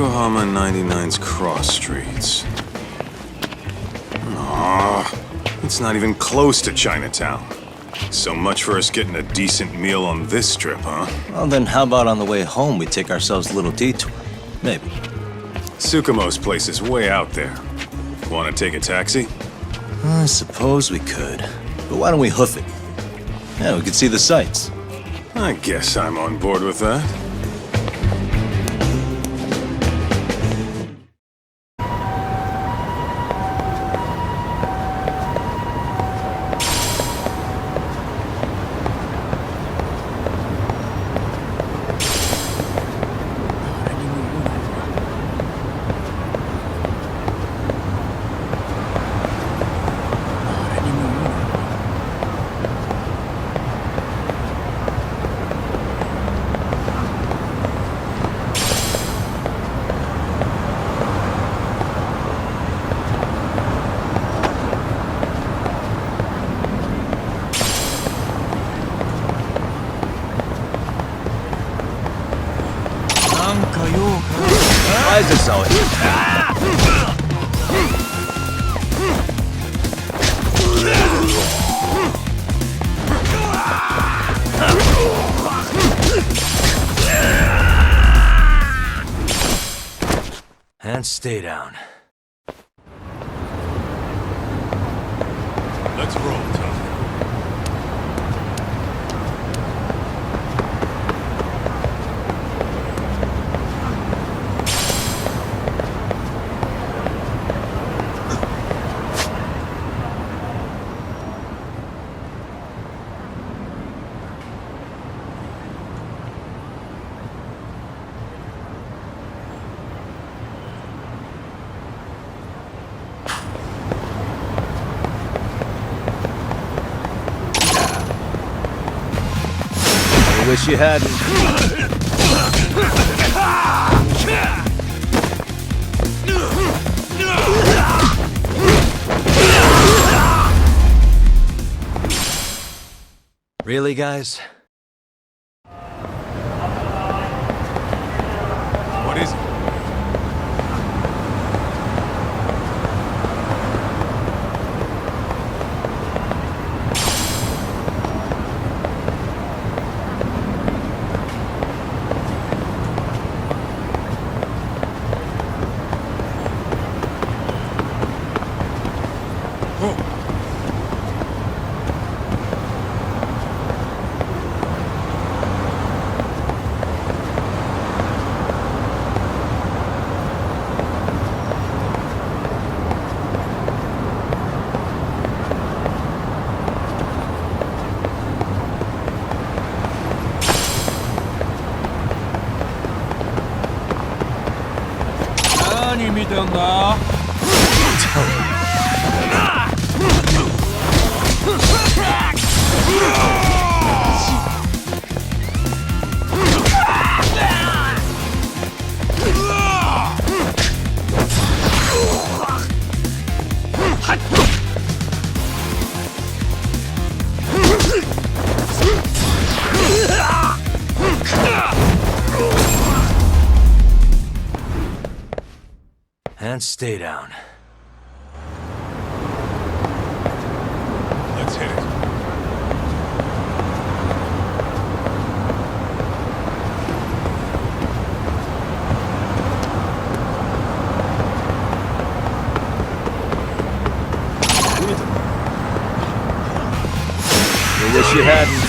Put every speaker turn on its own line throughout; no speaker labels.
Yokohama 99's cross streets. Aww, it's not even close to Chinatown. So much for us getting a decent meal on this strip, huh?
Well, then how about on the way home we take ourselves a little detour? Maybe.
Tsukumo's place is way out there. Want to take a taxi?
I suppose we could. But why don't we hoof it? Yeah, we could see the sights.
I guess I'm on board with that.
Why is this so? And stay down.
Let's roll, Tom.
I wish you hadn't. Really, guys?
What is it?
And stay down.
Let's hit it.
I wish you hadn't.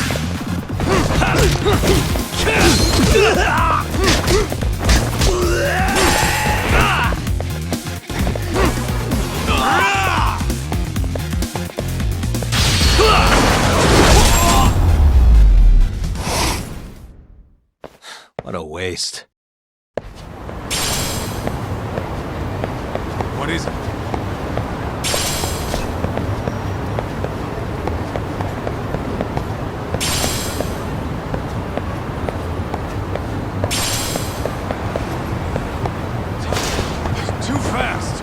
What a waste.
What is it? Too fast!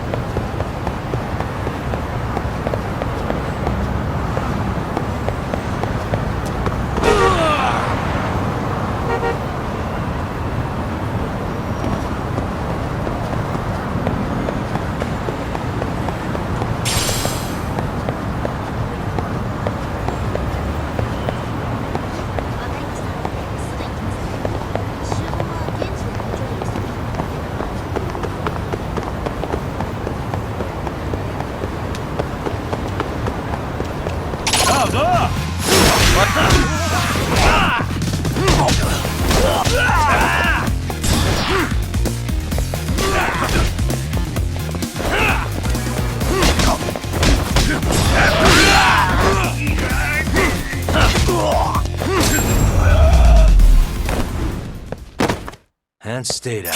And stay down.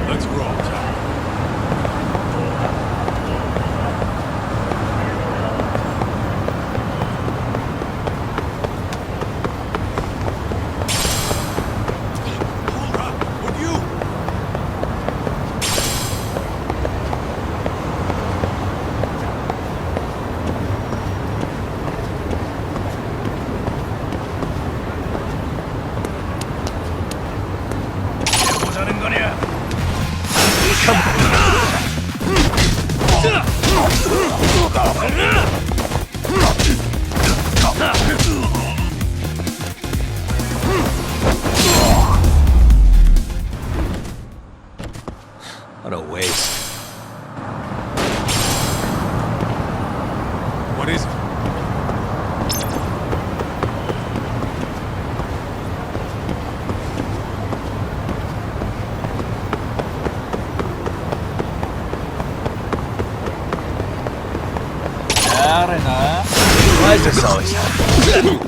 Let's roll, Tom. Hold up, would you?
What a waste.
What is it?
Why is this always happening?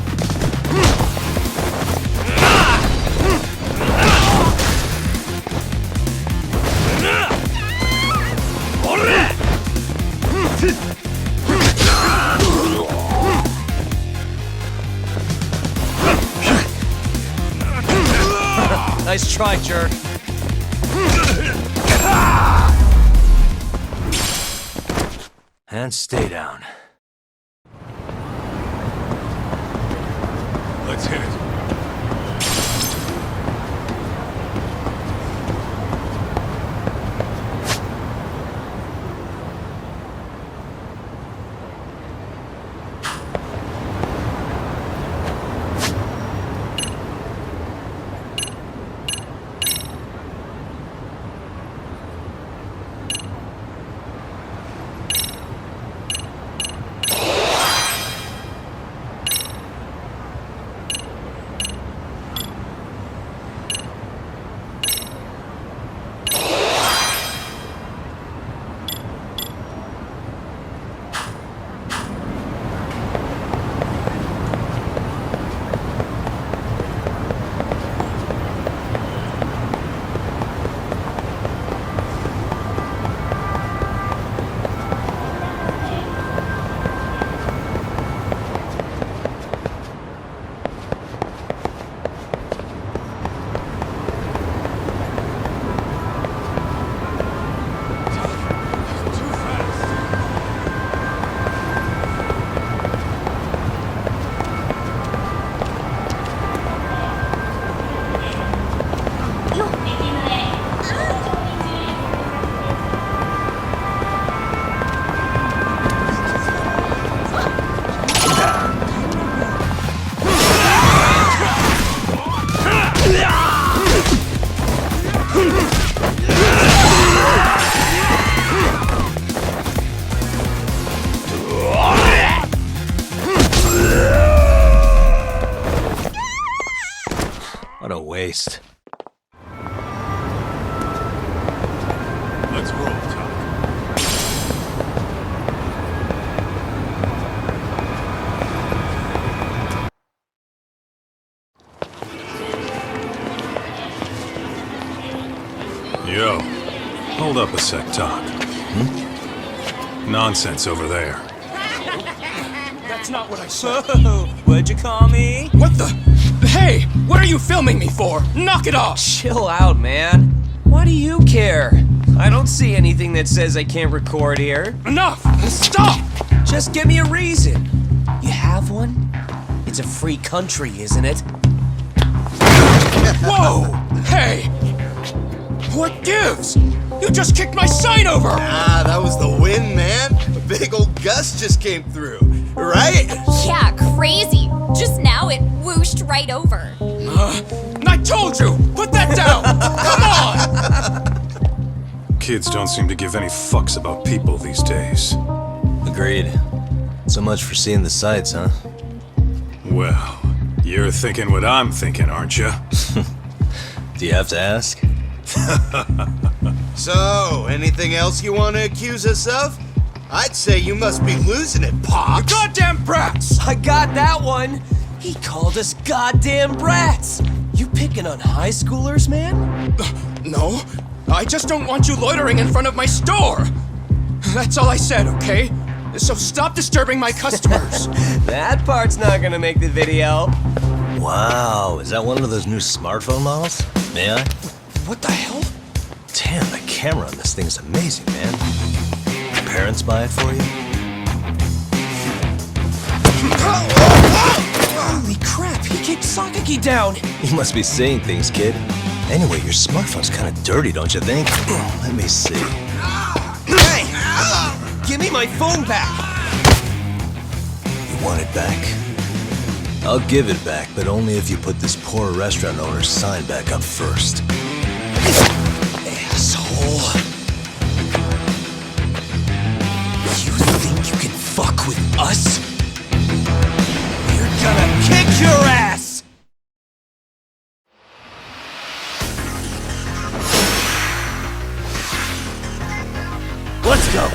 Nice try, jerk. And stay down.
Let's hit it.
What a waste.
Let's roll, Tom. Yo, hold up a sec, Doc. Nonsense over there.
That's not what I said.
Whoa, what'd you call me?
What the? Hey, what are you filming me for? Knock it off!
Chill out, man. Why do you care? I don't see anything that says I can't record here.
Enough! Stop!
Just give me a reason. You have one? It's a free country, isn't it?
Whoa! Hey! What gives? You just kicked my sign over!
Ah, that was the wind, man. A big old gust just came through, right?
Yeah, crazy. Just now it whooshed right over.
I told you! Put that down! Come on!
Kids don't seem to give any fucks about people these days.
Agreed. So much for seeing the sights, huh?
Well, you're thinking what I'm thinking, aren't you?
Do you have to ask?
So, anything else you want to accuse us of? I'd say you must be losing it, Pops.
Goddamn brats!
I got that one! He called us goddamn brats! You picking on high schoolers, man?
No, I just don't want you loitering in front of my store. That's all I said, okay? So stop disturbing my customers.
That part's not gonna make the video.
Wow, is that one of those new smartphone models? May I?
What the hell?
Damn, the camera on this thing is amazing, man. Your parents buy it for you?
Holy crap, he kicked Sakaki down!
You must be seeing things, kid. Anyway, your smartphone's kind of dirty, don't you think? Let me see.
Hey! Give me my phone back!
You want it back? I'll give it back, but only if you put this poor restaurant owner's sign back up first.
Asshole. You think you can fuck with us? We're gonna kick your ass!
Let's go!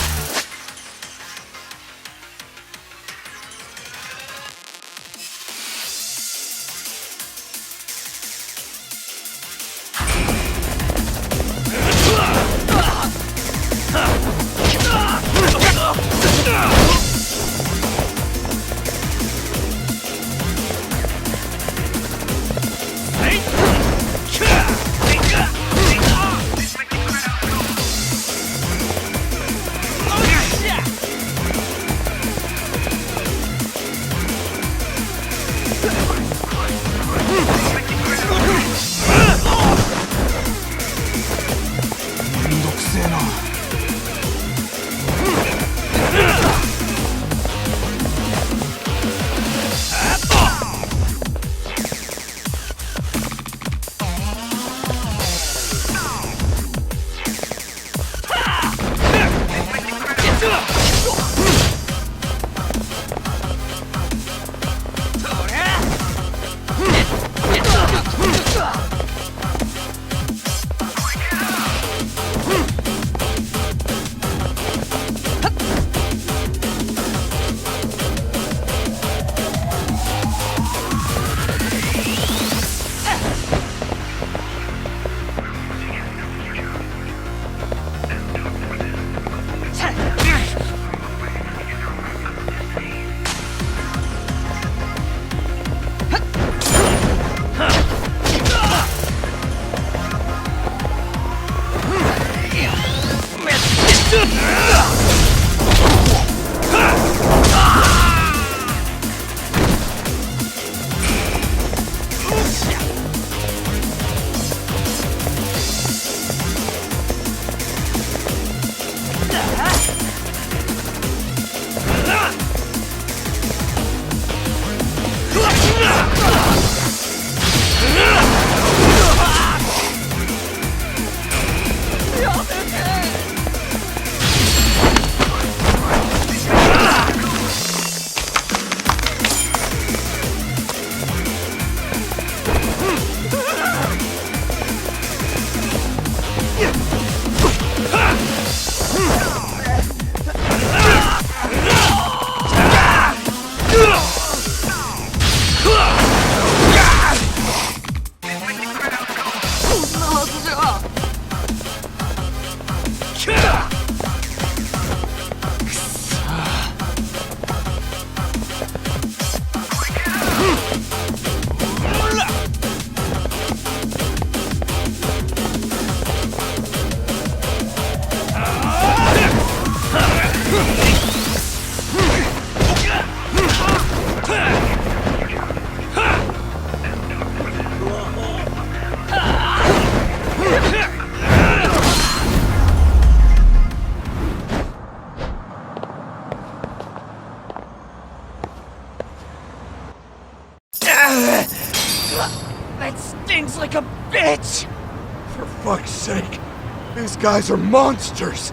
These guys are monsters!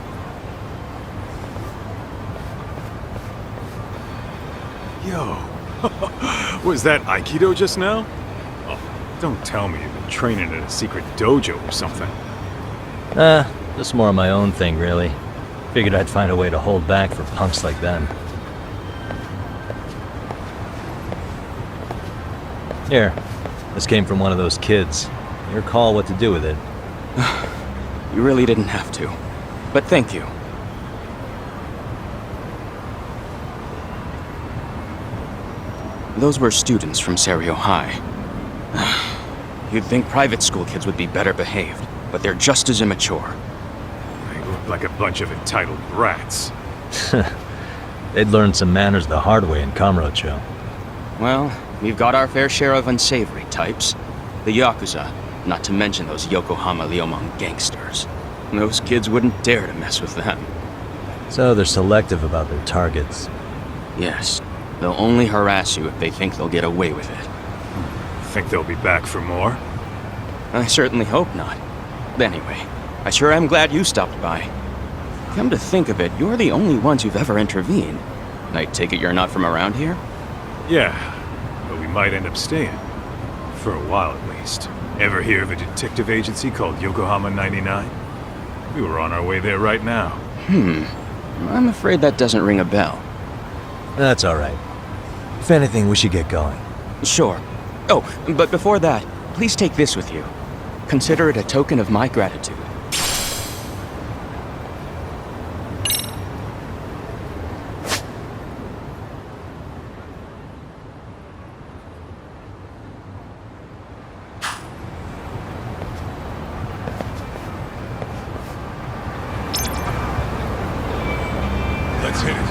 Yo, was that Aikido just now? Oh, don't tell me you've been training at a secret dojo or something.
Just more of my own thing, really. Figured I'd find a way to hold back for punks like them. Here, this came from one of those kids. Your call what to do with it.
You really didn't have to. But thank you. Those were students from Seiryo High. You'd think private school kids would be better behaved, but they're just as immature.
They look like a bunch of entitled brats.
They'd learned some manners the hard way in Kamurocho.
Well, we've got our fair share of unsavory types. The Yakuza, not to mention those Yokohama Liomon gangsters. Those kids wouldn't dare to mess with them.
So they're selective about their targets.
Yes, they'll only harass you if they think they'll get away with it.
Think they'll be back for more?
I certainly hope not. Anyway, I sure am glad you stopped by. Come to think of it, you're the only ones who've ever intervened. I take it you're not from around here?
Yeah, but we might end up staying. For a while at least. Ever hear of a detective agency called Yokohama 99? We were on our way there right now.
I'm afraid that doesn't ring a bell.
That's alright. If anything, we should get going.
Sure. Oh, but before that, please take this with you. Consider it a token of my gratitude.
Let's hit it.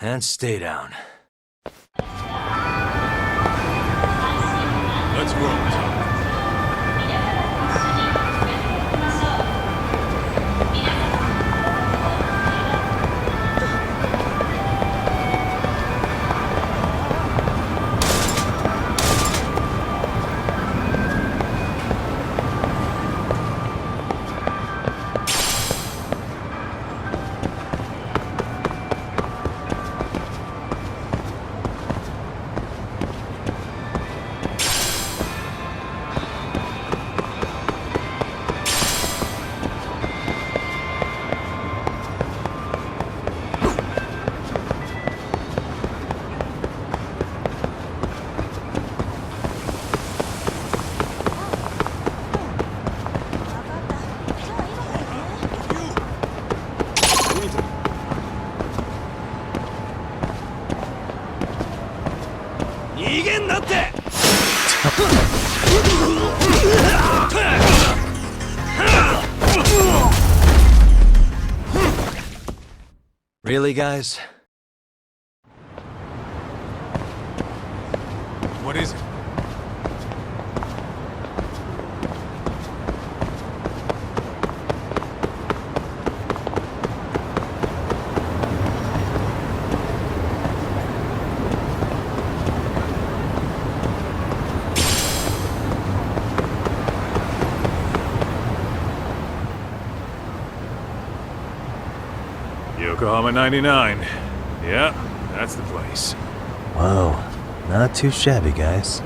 And stay down.
Let's roll.
Really, guys?
What is it? Yokohama 99. Yeah, that's the place.
Whoa, not too shabby, guys.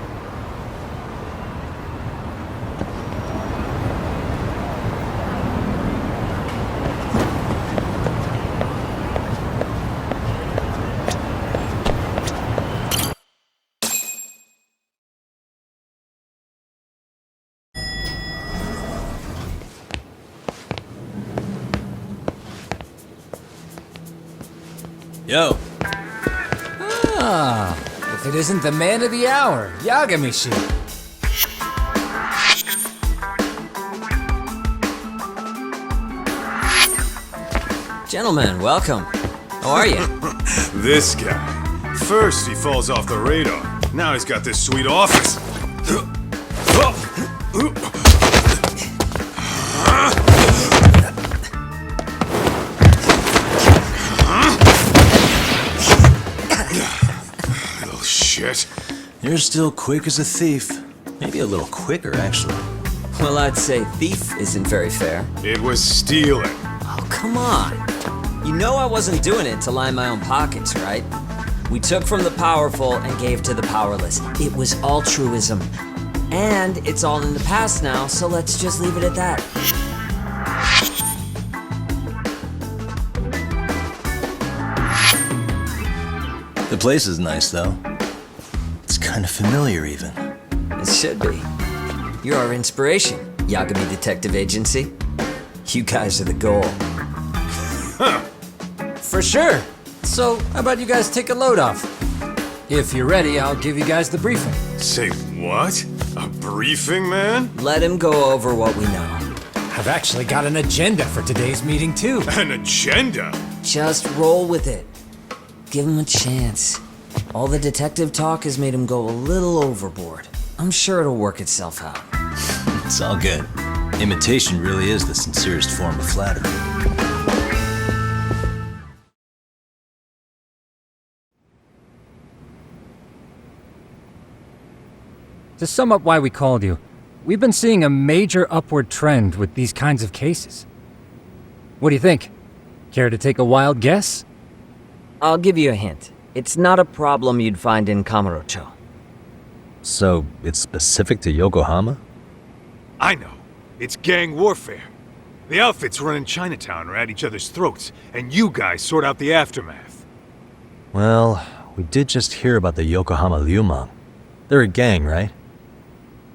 Yo.
Ah, if it isn't the man of the hour, Yagami.
Gentlemen, welcome. How are you?
This guy. First he falls off the radar. Now he's got this sweet office. Little shit.
You're still quick as a thief. Maybe a little quicker, actually.
Well, I'd say thief isn't very fair.
It was stealing.
Oh, come on. You know I wasn't doing it to line my own pockets, right? We took from the powerful and gave to the powerless. It was altruism. And it's all in the past now, so let's just leave it at that.
The place is nice, though. It's kind of familiar, even.
It should be. You're our inspiration, Yagami Detective Agency. You guys are the goal.
For sure. So, how about you guys take a load off? If you're ready, I'll give you guys the briefing.
Say what? A briefing, man?
Let him go over what we know.
I've actually got an agenda for today's meeting, too.
An agenda?
Just roll with it. Give him a chance. All the detective talk has made him go a little overboard. I'm sure it'll work itself out.
It's all good. Imitation really is the sincerest form of flattery.
To sum up why we called you, we've been seeing a major upward trend with these kinds of cases. What do you think? Care to take a wild guess?
I'll give you a hint. It's not a problem you'd find in Kamurocho.
So, it's specific to Yokohama?
I know. It's gang warfare. The outfits running Chinatown are at each other's throats, and you guys sort out the aftermath.
Well, we did just hear about the Yokohama Liumang. They're a gang, right?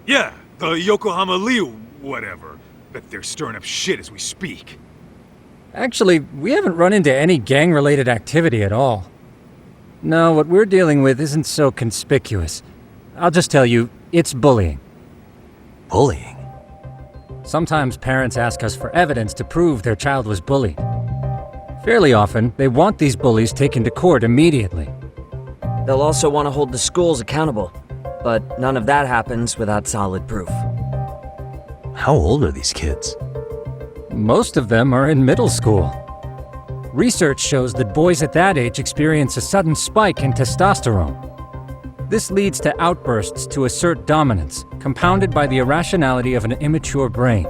Yeah, the Yokohama Liu, whatever. Bet they're stirring up shit as we speak.
Actually, we haven't run into any gang-related activity at all. No, what we're dealing with isn't so conspicuous. I'll just tell you, it's bullying.
Bullying?
Sometimes parents ask us for evidence to prove their child was bullied. Fairly often, they want these bullies taken to court immediately.
They'll also want to hold the schools accountable, but none of that happens without solid proof.
How old are these kids?
Most of them are in middle school. Research shows that boys at that age experience a sudden spike in testosterone. This leads to outbursts to assert dominance, compounded by the irrationality of an immature brain.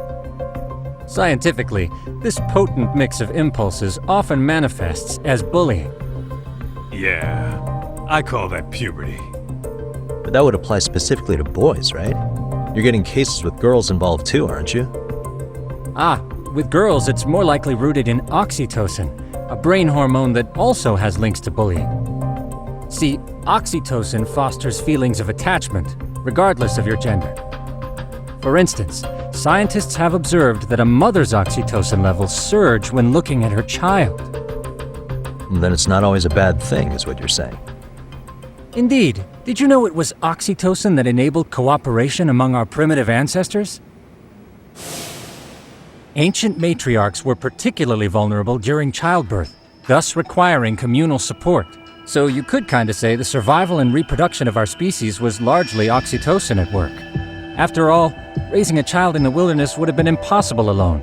Scientifically, this potent mix of impulses often manifests as bullying.
Yeah, I call that puberty.
But that would apply specifically to boys, right? You're getting cases with girls involved too, aren't you?
Ah, with girls it's more likely rooted in oxytocin, a brain hormone that also has links to bullying. See, oxytocin fosters feelings of attachment, regardless of your gender. For instance, scientists have observed that a mother's oxytocin levels surge when looking at her child.
Then it's not always a bad thing, is what you're saying.
Indeed. Did you know it was oxytocin that enabled cooperation among our primitive ancestors? Ancient matriarchs were particularly vulnerable during childbirth, thus requiring communal support. So you could kinda say the survival and reproduction of our species was largely oxytocin at work. After all, raising a child in the wilderness would have been impossible alone.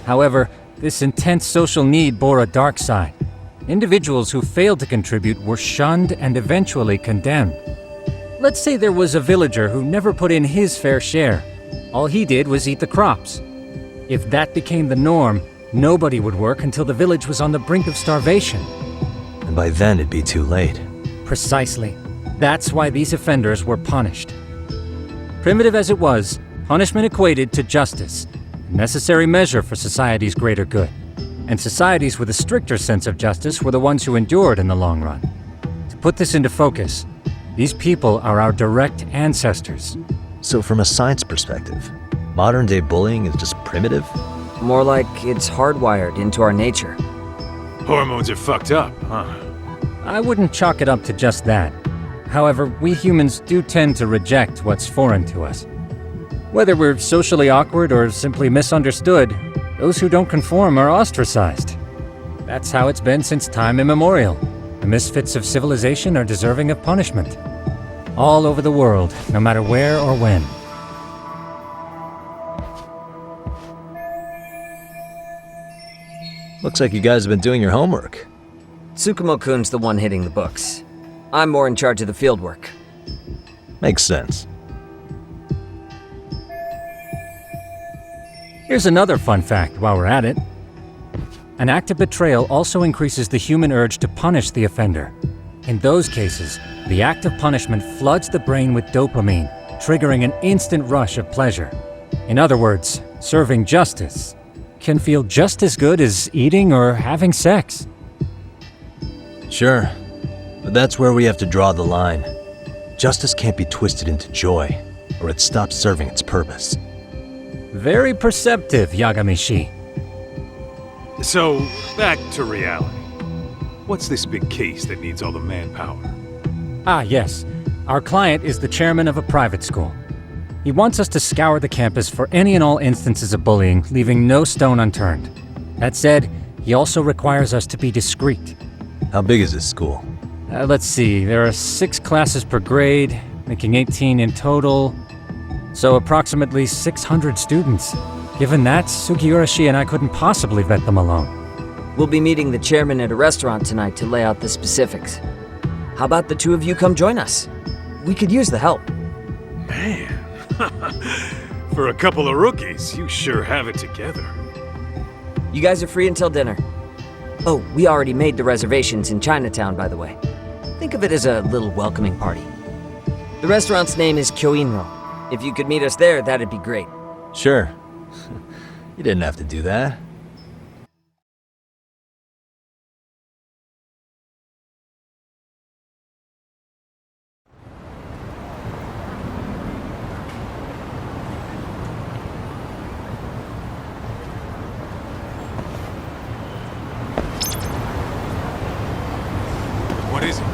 However, this intense social need bore a dark side. Individuals who failed to contribute were shunned and eventually condemned. Let's say there was a villager who never put in his fair share. All he did was eat the crops. If that became the norm, Nobody would work until the village was on the brink of starvation.
And by then it'd be too late.
Precisely. That's why these offenders were punished. Primitive as it was, punishment equated to justice, a necessary measure for society's greater good. And societies with a stricter sense of justice were the ones who endured in the long run. To put this into focus, these people are our direct ancestors.
So from a science perspective, modern-day bullying is just primitive?
More like it's hardwired into our nature.
Hormones are fucked up, huh?
I wouldn't chalk it up to just that. However, we humans do tend to reject what's foreign to us. Whether we're socially awkward or simply misunderstood, those who don't conform are ostracized. That's how it's been since time immemorial. The misfits of civilization are deserving of punishment. All over the world, no matter where or when.
Looks like you guys have been doing your homework.
Tsukumo-kun's the one hitting the books. I'm more in charge of the fieldwork.
Makes sense.
Here's another fun fact while we're at it. An act of betrayal also increases the human urge to punish the offender. In those cases, the act of punishment floods the brain with dopamine, triggering an instant rush of pleasure. In other words, serving justice can feel just as good as eating or having sex.
Sure, but that's where we have to draw the line. Justice can't be twisted into joy, or it stops serving its purpose.
Very perceptive, Yagami-shi.
So, back to reality. What's this big case that needs all the manpower?
Ah, yes. Our client is the chairman of a private school. He wants us to scour the campus for any and all instances of bullying, leaving no stone unturned. That said, he also requires us to be discreet.
How big is this school?
Let's see, there are 6 classes per grade, making 18 in total. So approximately 600 students. Given that, Sugiurashi and I couldn't possibly vet them alone.
We'll be meeting the chairman at a restaurant tonight to lay out the specifics. How about the two of you come join us? We could use the help.
Man, for a couple of rookies, you sure have it together.
You guys are free until dinner. Oh, we already made the reservations in Chinatown, by the way. Think of it as a little welcoming party. The restaurant's name is Kyoinro. If you could meet us there, that'd be great.
Sure. You didn't have to do that.
What is it?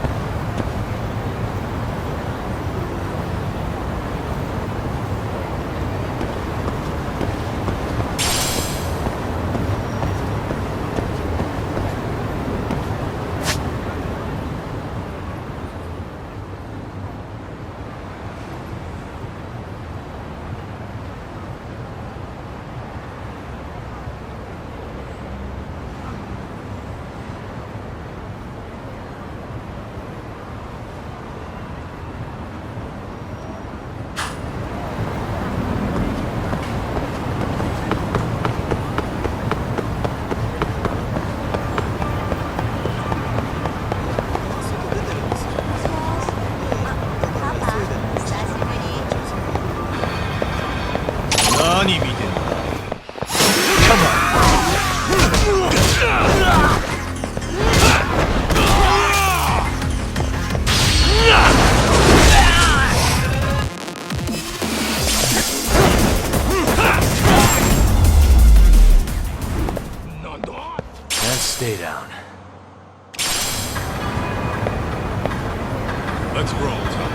Stay down.
Let's roll, Tom.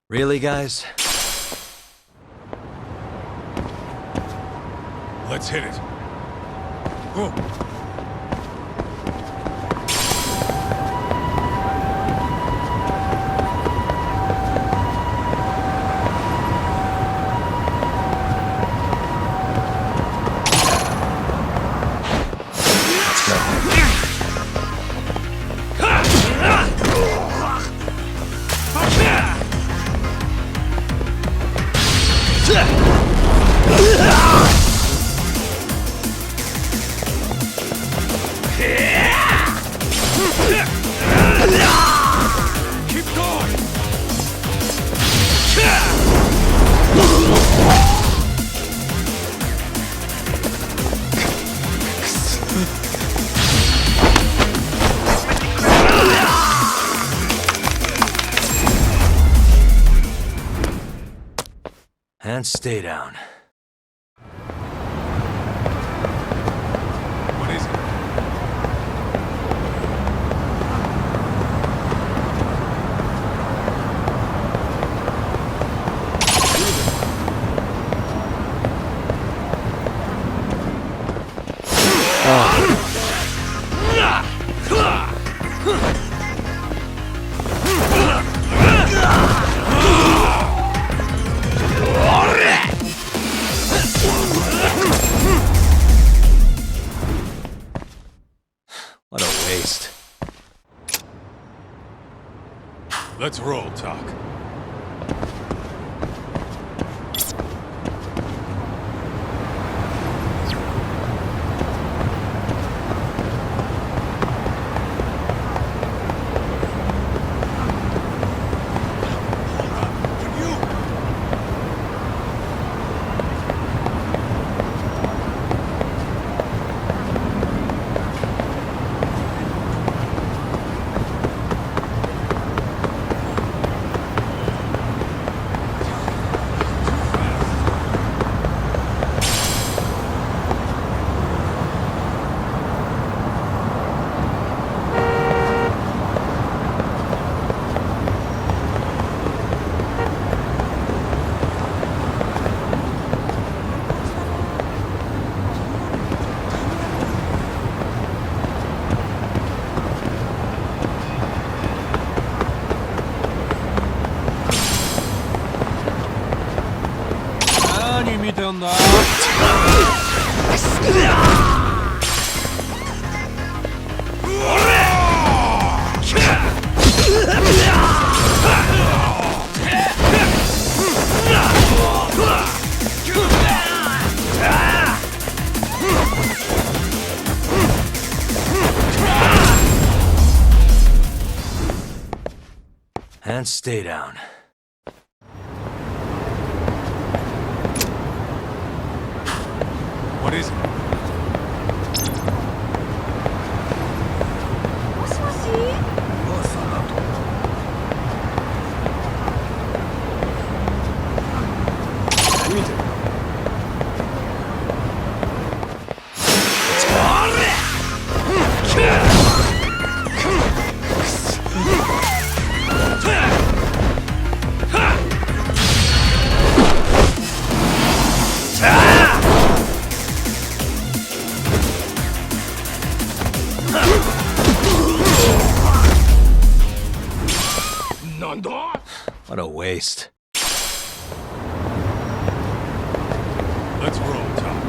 Really, guys?
Let's hit it. Oh. Keep going!
And stay down.
What is it?
What a waste.
Let's roll, Talk.
And stay down.
What is it?
What a waste.
Let's roll, Talk.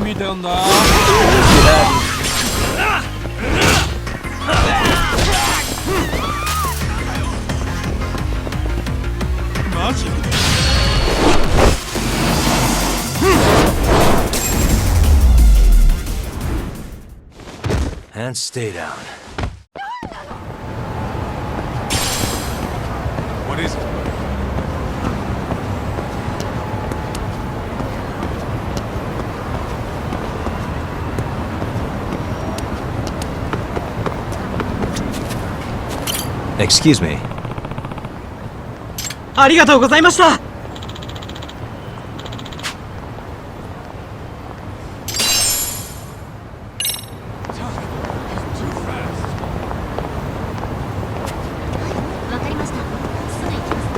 見てんだ。マジ？
And stay down.
What is it?
Excuse me.
ありがとうございました。
わかりました。すぐ行きます。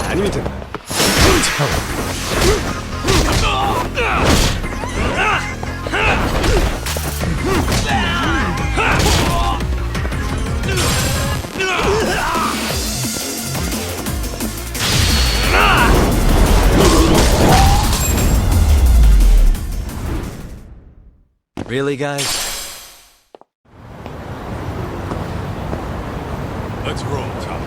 何見てんだ
Really, guys?
Let's roll, Talk.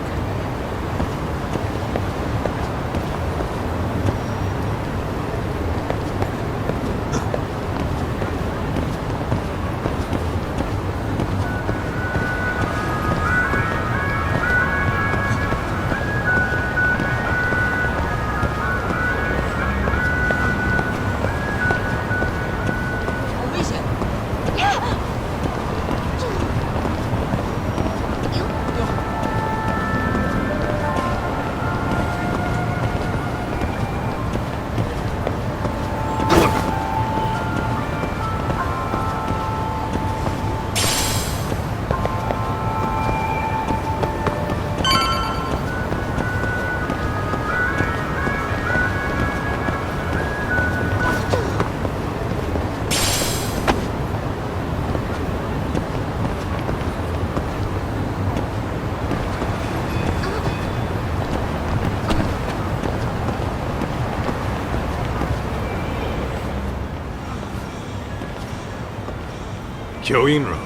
Kyoinro.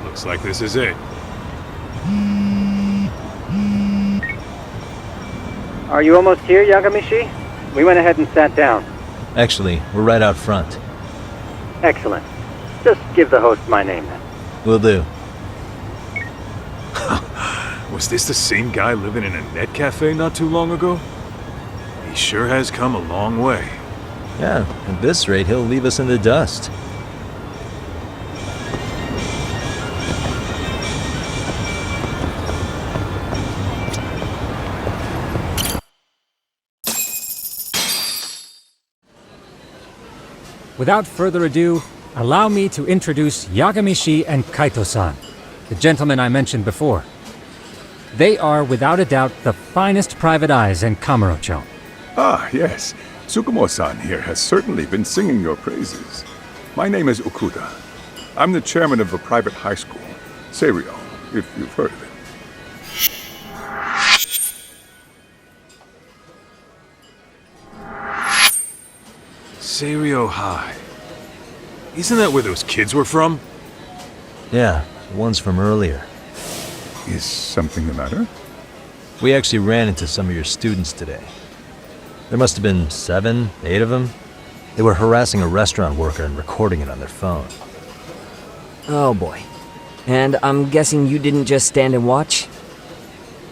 Looks like this is it.
Are you almost here, Yagami? We went ahead and sat down.
Actually, we're right out front.
Excellent. Just give the host my name then.
Will do.
Was this the same guy living in a net cafe not too long ago? He sure has come a long way.
Yeah, at this rate, he'll leave us in the dust.
Without further ado, allow me to introduce Yagami and Kaito-san, the gentlemen I mentioned before. They are, without a doubt, the finest private eyes in Kamurocho.
Ah, yes. Tsukumo-san here has certainly been singing your praises. My name is Okuda. I'm the chairman of a private high school, Seiryo, if you've heard of it.
Seiryo High. Isn't that where those kids were from?
Yeah, the ones from earlier.
Is something the matter?
We actually ran into some of your students today. There must have been 7, 8 of them. They were harassing a restaurant worker and recording it on their phone.
Oh boy. And I'm guessing you didn't just stand and watch?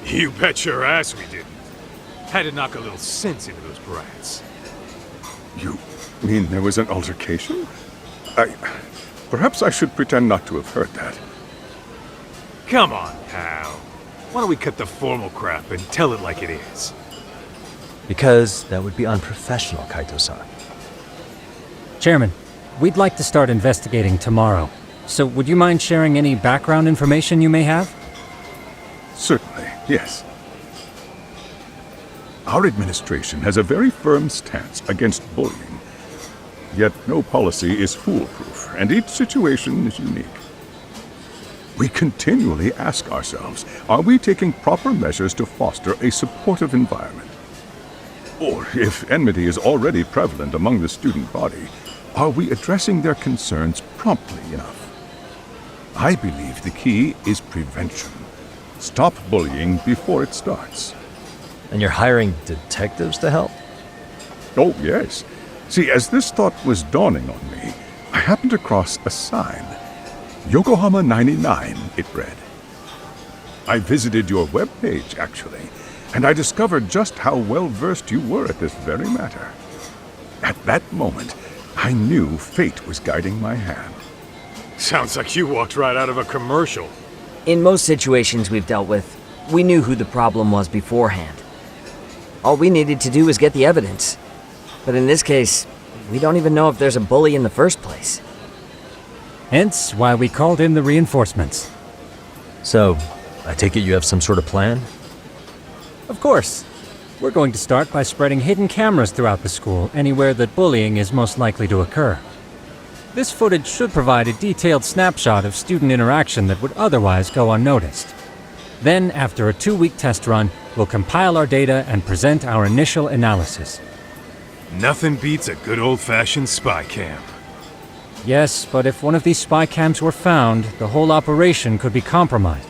You bet your ass we didn't. Had to knock a little sense into those brats.
You mean there was an altercation? Perhaps I should pretend not to have heard that.
Come on, pal. Why don't we cut the formal crap and tell it like it is?
Because that would be unprofessional, Kaito-san.
Chairman, we'd like to start investigating tomorrow. So would you mind sharing any background information you may have?
Certainly, yes. Our administration has a very firm stance against bullying. yet no policy is foolproof, and each situation is unique. We continually ask ourselves, are we taking proper measures to foster a supportive environment? Or, if enmity is already prevalent among the student body, are we addressing their concerns promptly enough? I believe the key is prevention. Stop bullying before it starts.
And you're hiring detectives to help?
Oh, yes. See, as this thought was dawning on me, I happened across a sign. Yokohama 99, it read. I visited your webpage, actually, and I discovered just how well-versed you were at this very matter. At that moment, I knew fate was guiding my hand.
Sounds like you walked right out of a commercial.
In most situations we've dealt with, we knew who the problem was beforehand. All we needed to do was get the evidence. But in this case, we don't even know if there's a bully in the first place.
Hence why we called in the reinforcements.
So, I take it you have some sort of plan?
Of course. We're going to start by spreading hidden cameras throughout the school, anywhere that bullying is most likely to occur. This footage should provide a detailed snapshot of student interaction that would otherwise go unnoticed. Then, after a 2-week test run, we'll compile our data and present our initial analysis.
Nothing beats a good old-fashioned spy cam.
Yes, but if one of these spy cams were found, the whole operation could be compromised.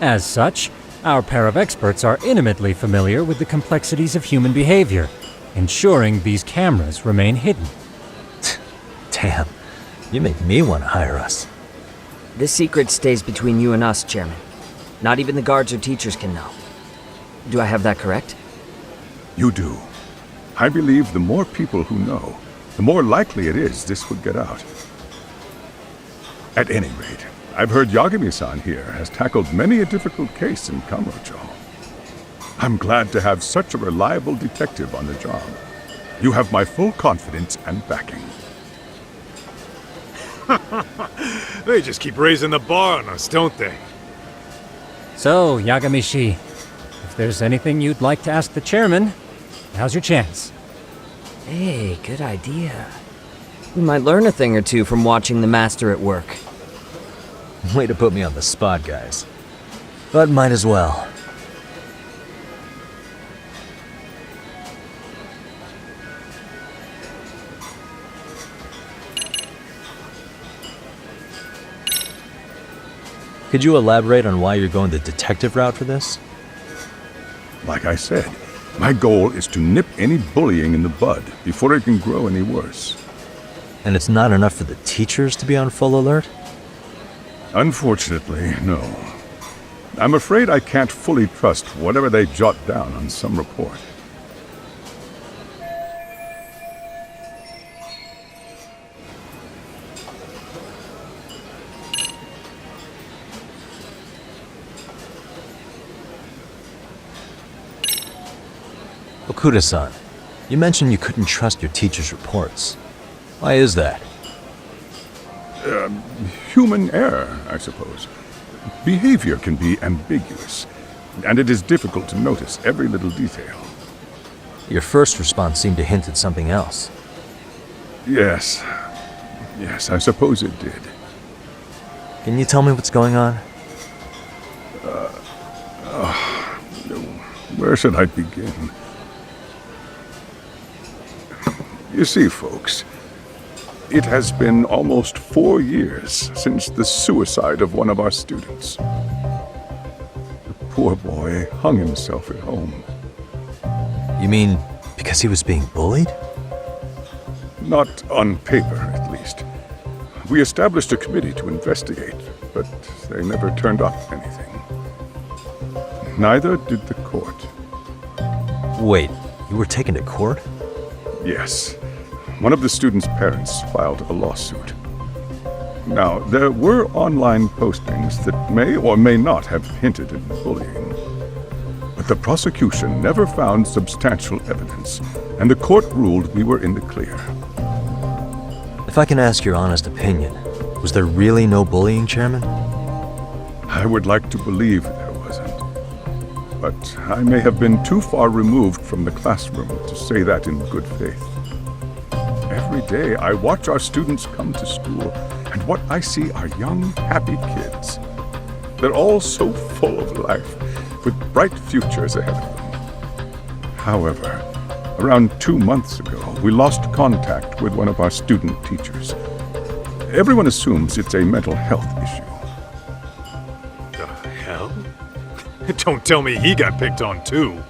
As such, our pair of experts are intimately familiar with the complexities of human behavior, ensuring these cameras remain hidden.
Damn, you make me want to hire us.
This secret stays between you and us, Chairman. Not even the guards or teachers can know. Do I have that correct?
You do. I believe the more people who know, the more likely it is this would get out. At any rate, I've heard Yagami-san here has tackled many a difficult case in Kamurocho. I'm glad to have such a reliable detective on the job. You have my full confidence and backing.
They just keep raising the bar on us, don't they?
So, Yagami-shi, if there's anything you'd like to ask the chairman, now's your chance.
Hey, good idea. We might learn a thing or two from watching the master at work.
Way to put me on the spot, guys. But might as well. Could you elaborate on why you're going the detective route for this?
Like I said, my goal is to nip any bullying in the bud before it can grow any worse.
And it's not enough for the teachers to be on full alert?
Unfortunately, no. I'm afraid I can't fully trust whatever they jot down on some report.
Okuda-san, you mentioned you couldn't trust your teacher's reports. Why is that?
Human error, I suppose. Behavior can be ambiguous, and it is difficult to notice every little detail.
Your first response seemed to hint at something else.
Yes. Yes, I suppose it did.
Can you tell me what's going on?
Where should I begin? You see, folks, it has been almost 4 years since the suicide of one of our students. The poor boy hung himself at home.
You mean because he was being bullied?
Not on paper, at least. We established a committee to investigate, but they never turned up anything. Neither did the court.
Wait, you were taken to court?
Yes. One of the students' parents filed a lawsuit. Now, there were online postings that may or may not have hinted at bullying. But the prosecution never found substantial evidence, and the court ruled we were in the clear.
If I can ask your honest opinion, was there really no bullying, Chairman?
I would like to believe there wasn't. But I may have been too far removed from the classroom to say that in good faith. Every day I watch our students come to school, and what I see are young, happy kids. They're all so full of life, with bright futures ahead of them. However, around 2 months ago, we lost contact with one of our student teachers. Everyone assumes it's a mental health issue.
The hell? Don't tell me he got picked on too.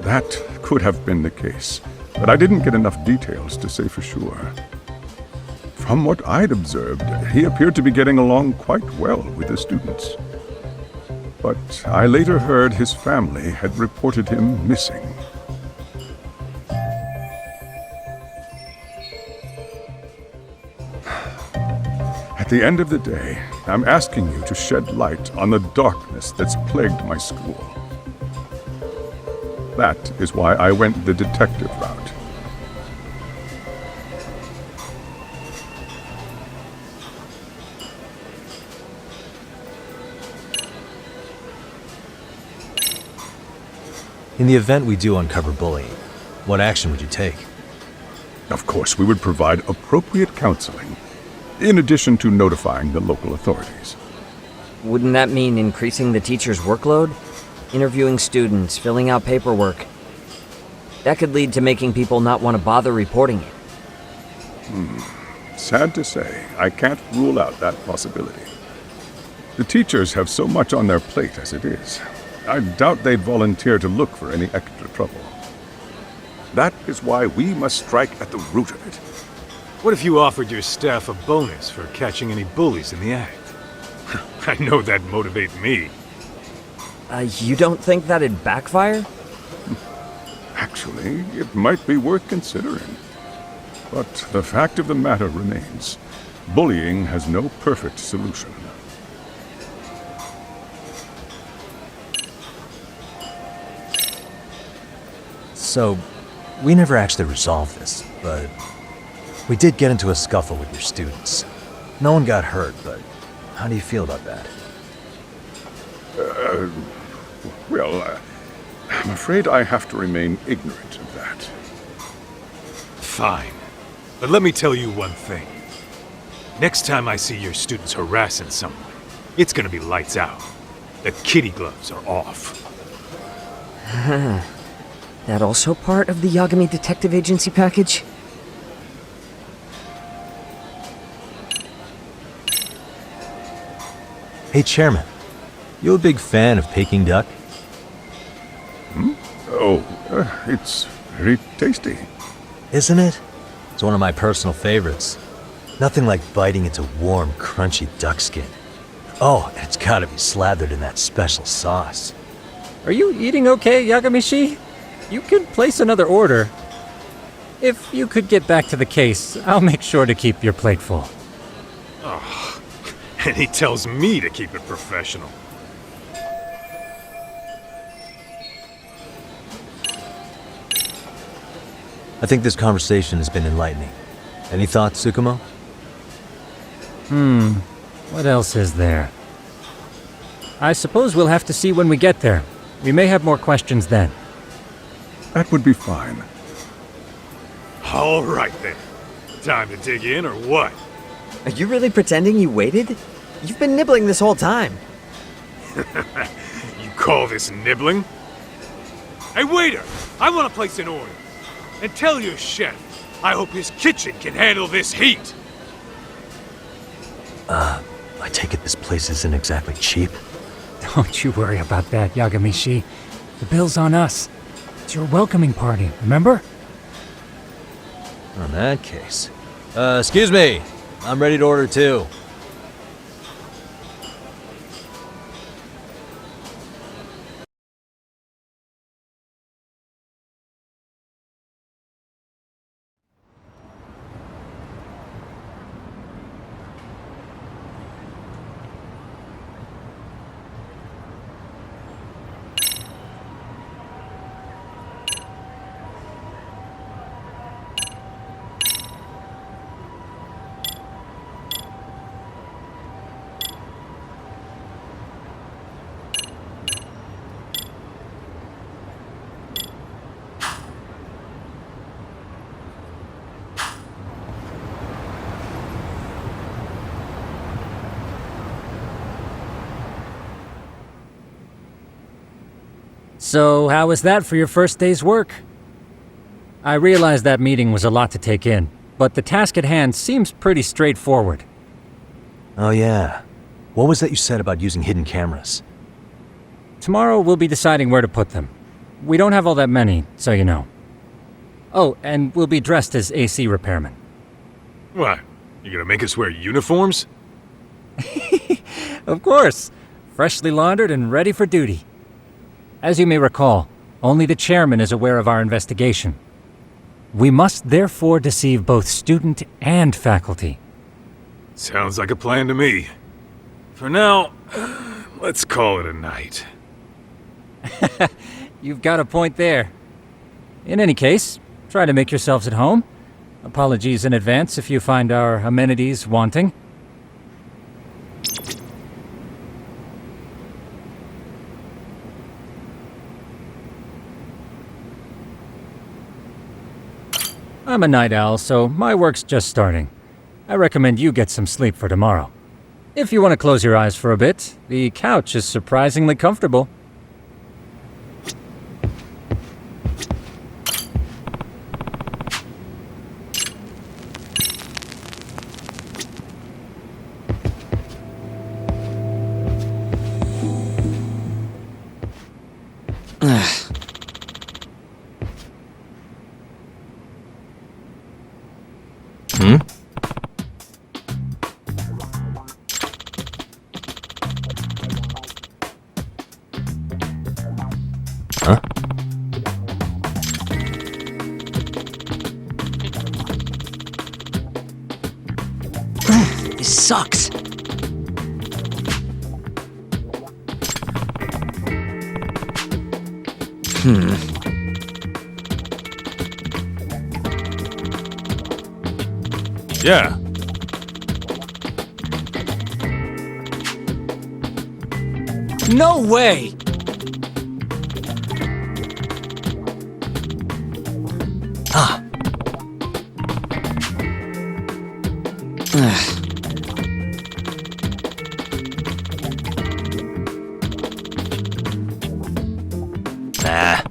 That could have been the case, but I didn't get enough details to say for sure. From what I'd observed, he appeared to be getting along quite well with the students. But I later heard his family had reported him missing. At the end of the day, I'm asking you to shed light on the darkness that's plagued my school. That is why I went the detective route.
In the event we do uncover bullying, what action would you take?
Of course, we would provide appropriate counseling, in addition to notifying the local authorities.
Wouldn't that mean increasing the teacher's workload? Interviewing students, filling out paperwork. That could lead to making people not want to bother reporting it.
Sad to say, I can't rule out that possibility. The teachers have so much on their plate as it is. I doubt they'd volunteer to look for any extra trouble. That is why we must strike at the root of it.
What if you offered your staff a bonus for catching any bullies in the act? I know that'd motivate me.
You don't think that'd backfire?
Actually, it might be worth considering. But the fact of the matter remains, bullying has no perfect solution.
So, we never actually resolved this, but we did get into a scuffle with your students. No one got hurt, but how do you feel about that?
I'm afraid I have to remain ignorant of that.
Fine. But let me tell you one thing. Next time I see your students harassing someone, it's gonna be lights out. The kitty gloves are off.
That also part of the Yagami Detective Agency package?
Hey, Chairman. You a big fan of Peking duck?
It's very tasty.
Isn't it? It's one of my personal favorites. Nothing like biting into warm, crunchy duck skin. Oh, and it's gotta be slathered in that special sauce.
Are you eating okay, Yagami? You could place another order. If you could get back to the case, I'll make sure to keep your plate full.
Oh, and he tells me to keep it professional.
I think this conversation has been enlightening. Any thoughts, Tsukumo?
What else is there? I suppose we'll have to see when we get there. We may have more questions then.
That would be fine.
All right then. Time to dig in or what?
Are you really pretending you waited? You've been nibbling this whole time.
You call this nibbling? Hey waiter, I want to place an order. And tell your chef, I hope his kitchen can handle this heat.
I take it this place isn't exactly cheap?
Don't you worry about that, Yagami. The bill's on us. It's your welcoming party, remember?
In that case. Excuse me. I'm ready to order too.
So, how was that for your first day's work? I realize that meeting was a lot to take in, but the task at hand seems pretty straightforward.
Oh yeah. What was that you said about using hidden cameras?
Tomorrow we'll be deciding where to put them. We don't have all that many, so you know. Oh, and we'll be dressed as AC repairmen.
What? You gonna make us wear uniforms?
Of course! Freshly laundered and ready for duty. As you may recall, only the chairman is aware of our investigation. We must therefore deceive both student and faculty.
Sounds like a plan to me. For now, let's call it a night.
You've got a point there. In any case, try to make yourselves at home. Apologies in advance if you find our amenities wanting. I'm a night owl, so my work's just starting. I recommend you get some sleep for tomorrow. If you want to close your eyes for a bit, the couch is surprisingly comfortable.
Hmm? Huh?
This sucks.
Yeah.
No way!
Ah. Nah.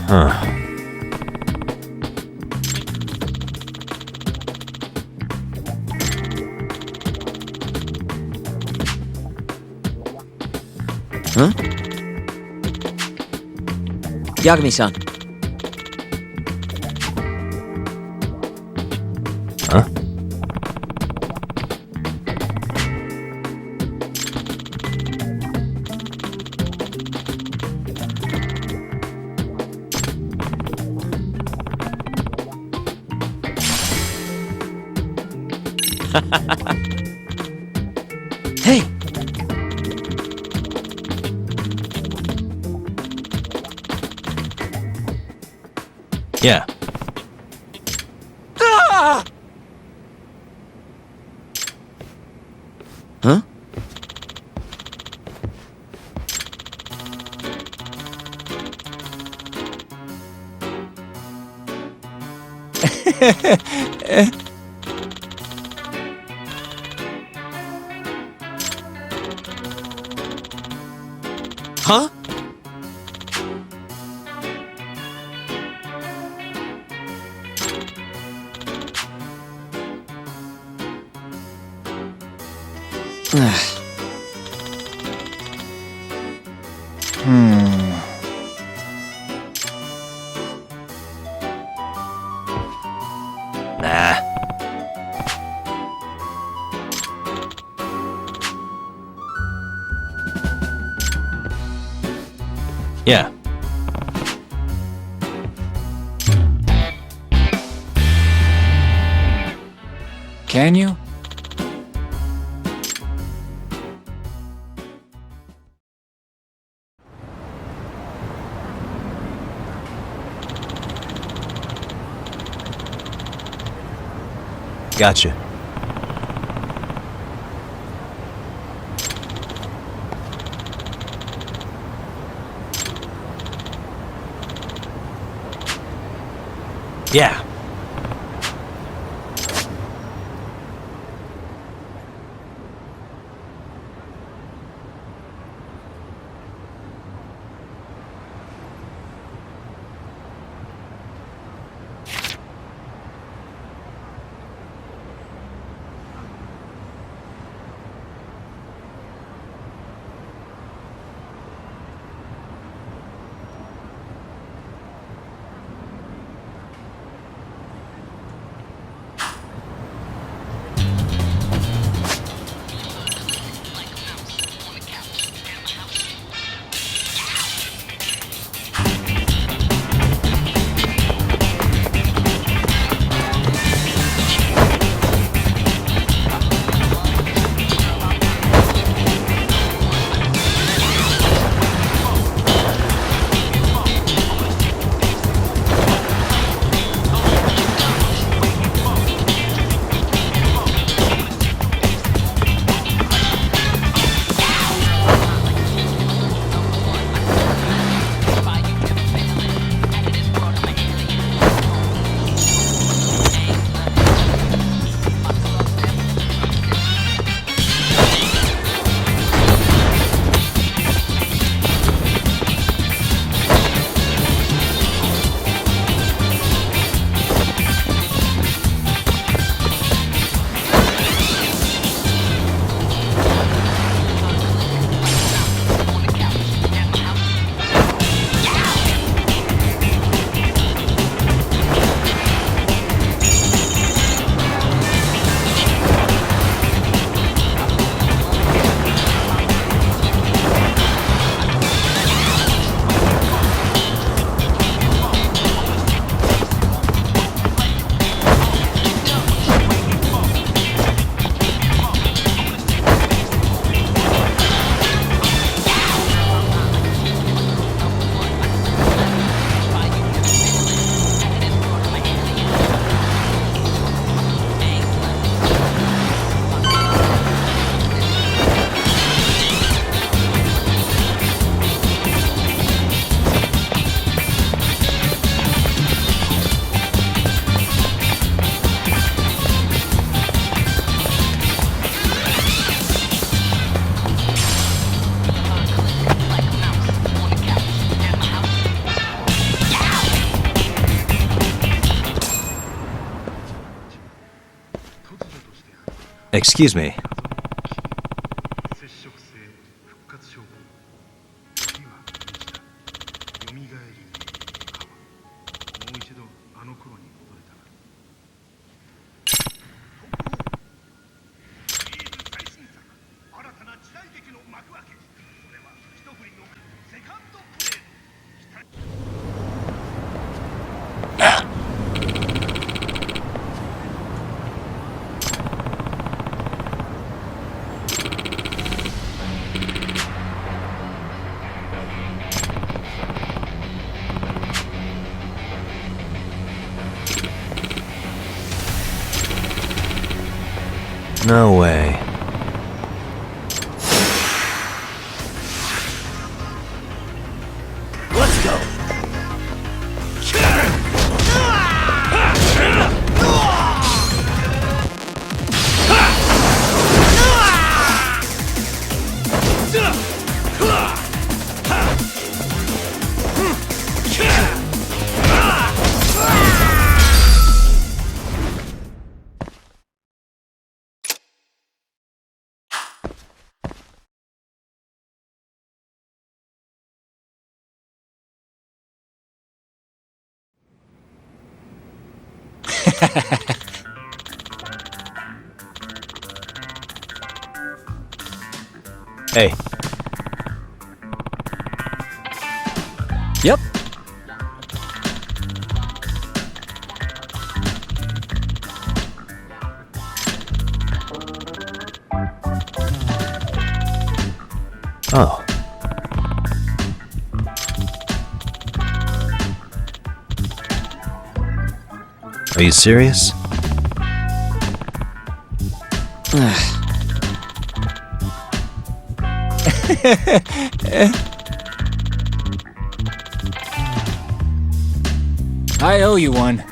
Huh.
Huh? Yagami-san.
Huh?
Hey!
Yeah.
Ah! Huh? Huh?
Nah. Yeah.
Can you?
Gotcha. Yeah. Excuse me. No way. Let's go! Hey.
Yep.
Oh. Are you serious?
I owe you one.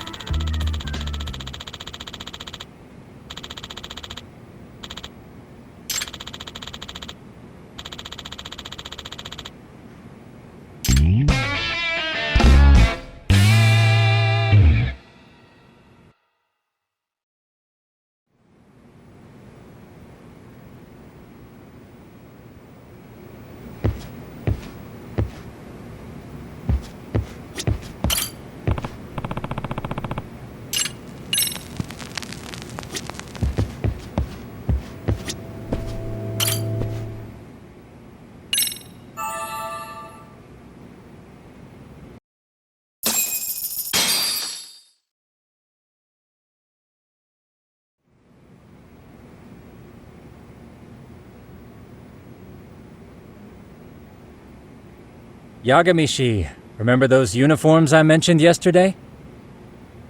Yagami, remember those uniforms I mentioned yesterday?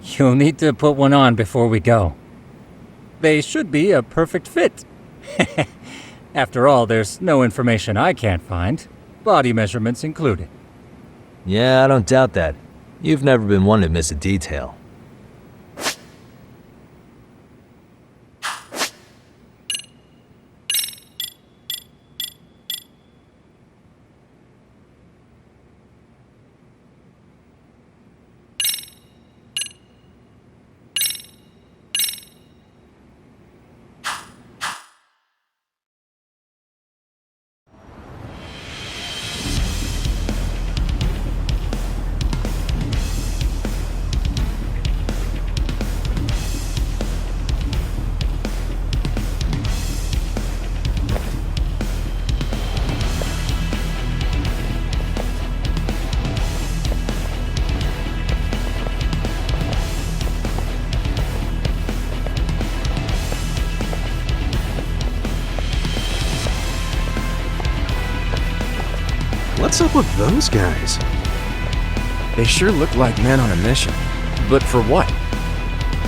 You'll need to put one on before we go. They should be a perfect fit. After all, there's no information I can't find, body measurements included.
Yeah, I don't doubt that. You've never been one to miss a detail.
What's up with those guys?
They sure look like men on a mission. But for what?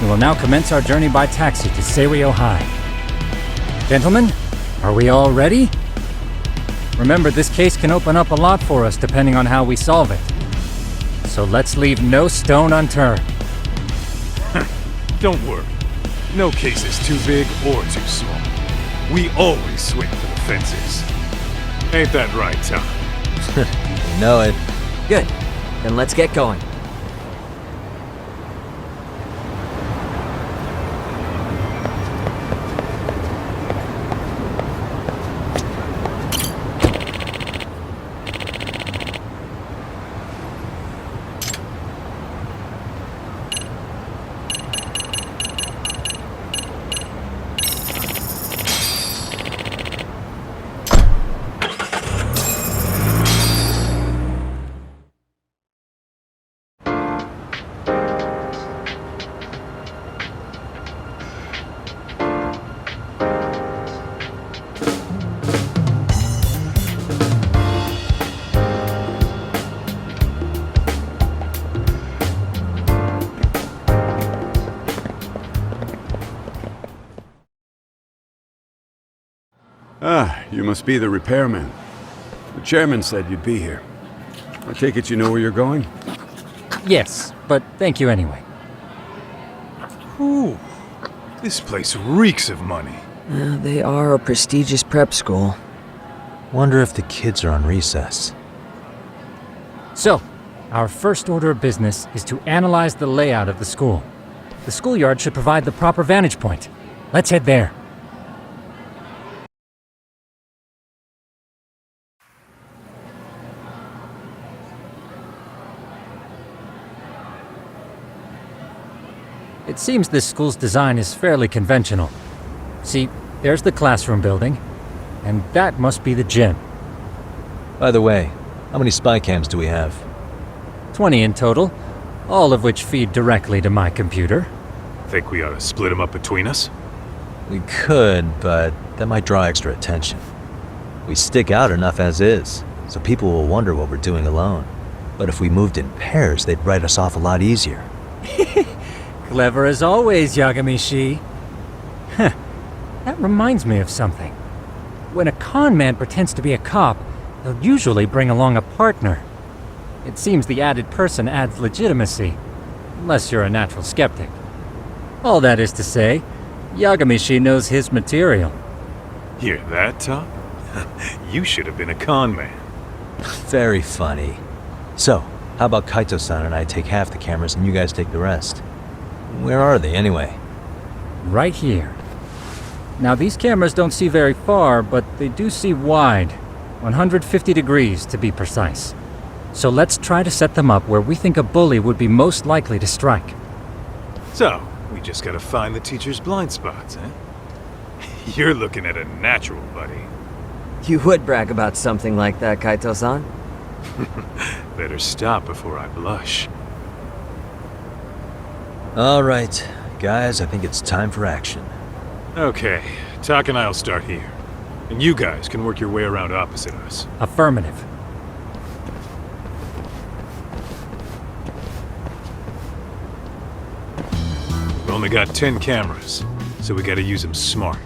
We will now commence our journey by taxi to Seiryo High. Gentlemen, are we all ready? Remember, this case can open up a lot for us depending on how we solve it. So let's leave no stone unturned.
Don't worry. No case is too big or too small. We always swing for the fences. Ain't that right, Tom?
You know it.
Good. Then let's get going.
Ah, you must be the repairman. The chairman said you'd be here. I take it you know where you're going?
Yes, but thank you anyway.
Ooh, this place reeks of money.
They are a prestigious prep school.
Wonder if the kids are on recess.
So, our first order of business is to analyze the layout of the school. The schoolyard should provide the proper vantage point. Let's head there. It seems this school's design is fairly conventional. See, there's the classroom building, and that must be the gym.
By the way, how many spy cams do we have?
20 in total, all of which feed directly to my computer.
Think we ought to split them up between us?
We could, but that might draw extra attention. We stick out enough as is, so people will wonder what we're doing alone. But if we moved in pairs, they'd write us off a lot easier.
Clever as always, Yagami. Huh. That reminds me of something. When a con man pretends to be a cop, they'll usually bring along a partner. It seems the added person adds legitimacy, unless you're a natural skeptic. All that is to say, Yagami knows his material.
Hear that, Tom? You should have been a con man.
Very funny. So, how about Kaito-san and I take half the cameras and you guys take the rest? Where are they, anyway?
Right here. Now, these cameras don't see very far, but they do see wide. 150 degrees, to be precise. So let's try to set them up where we think a bully would be most likely to strike.
So, we just gotta find the teacher's blind spots, eh? You're looking at a natural, buddy.
You would brag about something like that, Kaito-san.
Better stop before I blush.
All right, guys, I think it's time for action.
Okay, Tak and I'll start here. And you guys can work your way around opposite us.
Affirmative.
only got 10 cameras, so we gotta use them smart.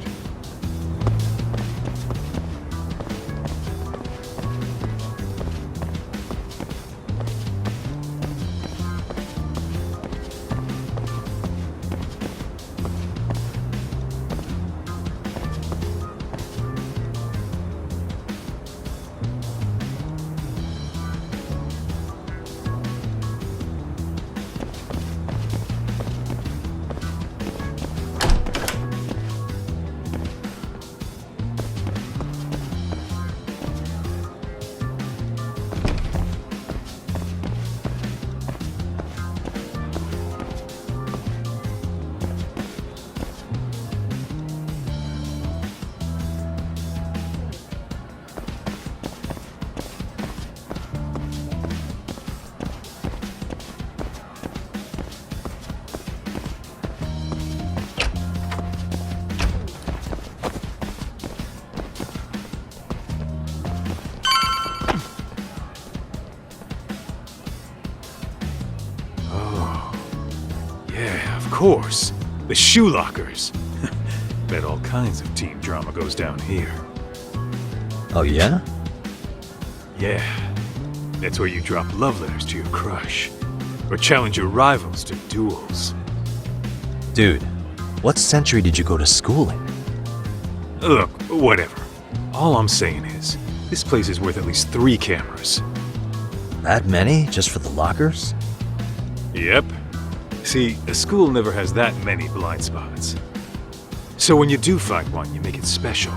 Of course, the shoe lockers. Bet all kinds of teen drama goes down here.
Oh, yeah?
Yeah, that's where you drop love letters to your crush, or challenge your rivals to duels.
Dude, what century did you go to school in?
Look, whatever. All I'm saying is, this place is worth at least 3 cameras.
That many, just for the lockers?
Yep. See, a school never has that many blind spots. So when you do find one, you make it special.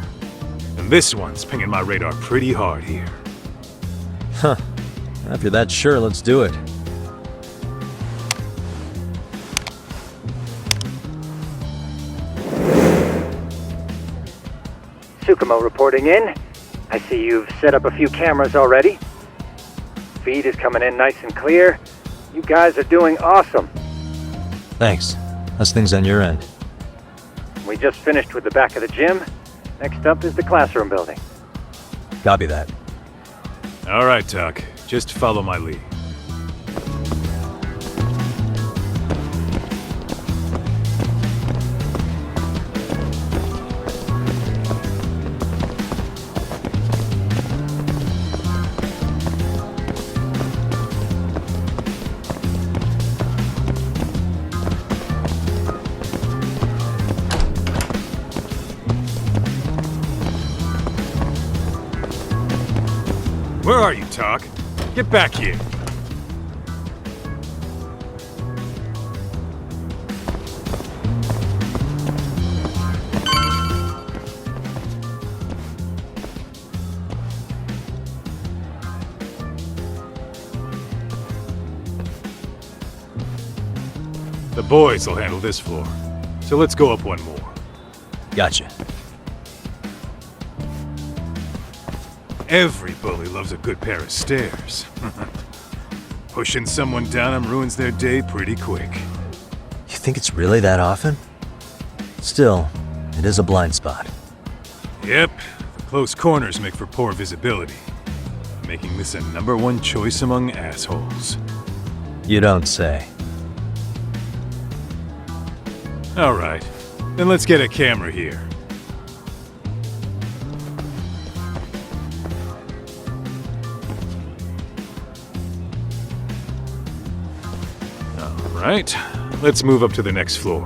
And this one's pinging my radar pretty hard here.
Huh. If you're that sure, let's do it.
Tsukumo reporting in. I see you've set up a few cameras already. Feed is coming in nice and clear. You guys are doing awesome.
Thanks. How's things on your end?
We just finished with the back of the gym. Next up is the classroom building.
Copy that.
All right, Tuck. Just follow my lead. Where are you, Tuck? Get back here. The boys will handle this floor, so let's go up one more.
Gotcha.
Every bully loves a good pair of stairs. Pushing someone down them ruins their day pretty quick.
You think it's really that often? Still, it is a blind spot.
Yep, the close corners make for poor visibility, making this a #1 choice among assholes.
You don't say.
All right, then let's get a camera here. All right, let's move up to the next floor.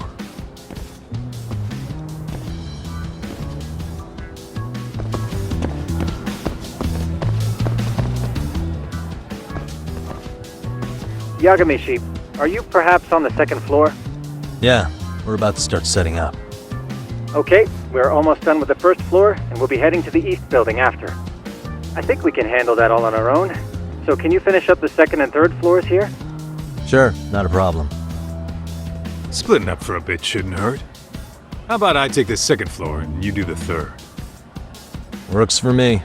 Yagami, are you perhaps on the second floor?
Yeah, we're about to start setting up.
Okay, we're almost done with the first floor, and we'll be heading to the east building after. I think we can handle that all on our own. So can you finish up the second and third floors here?
Sure, not a problem.
Splitting up for a bit shouldn't hurt. How about I take the second floor and you do the third?
Works for me.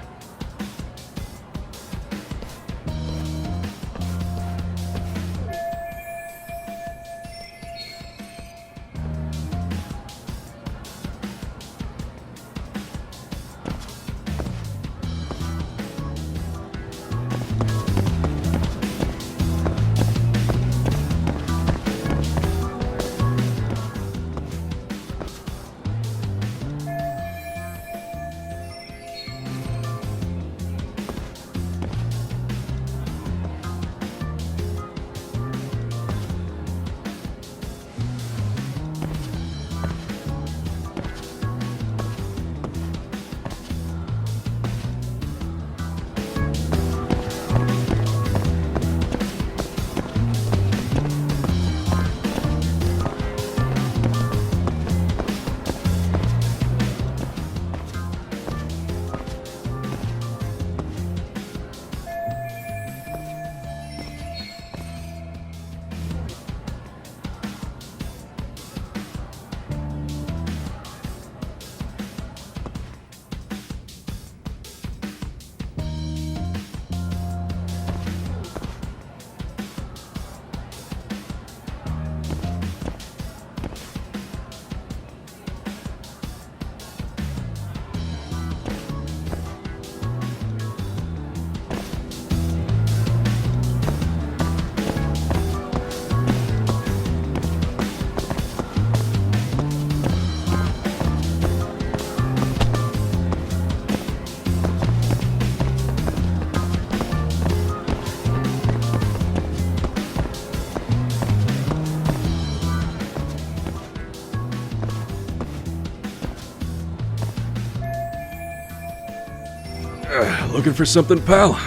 Looking for something, pal?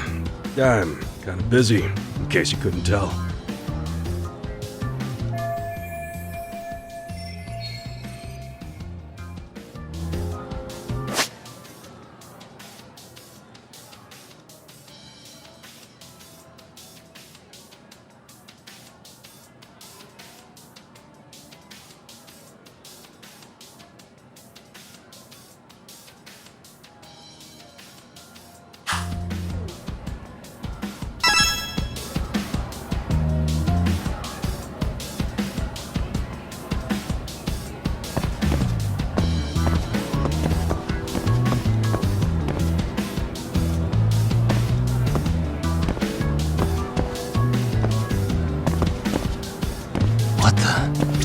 Yeah, I'm kind of busy, in case you couldn't tell.
What the?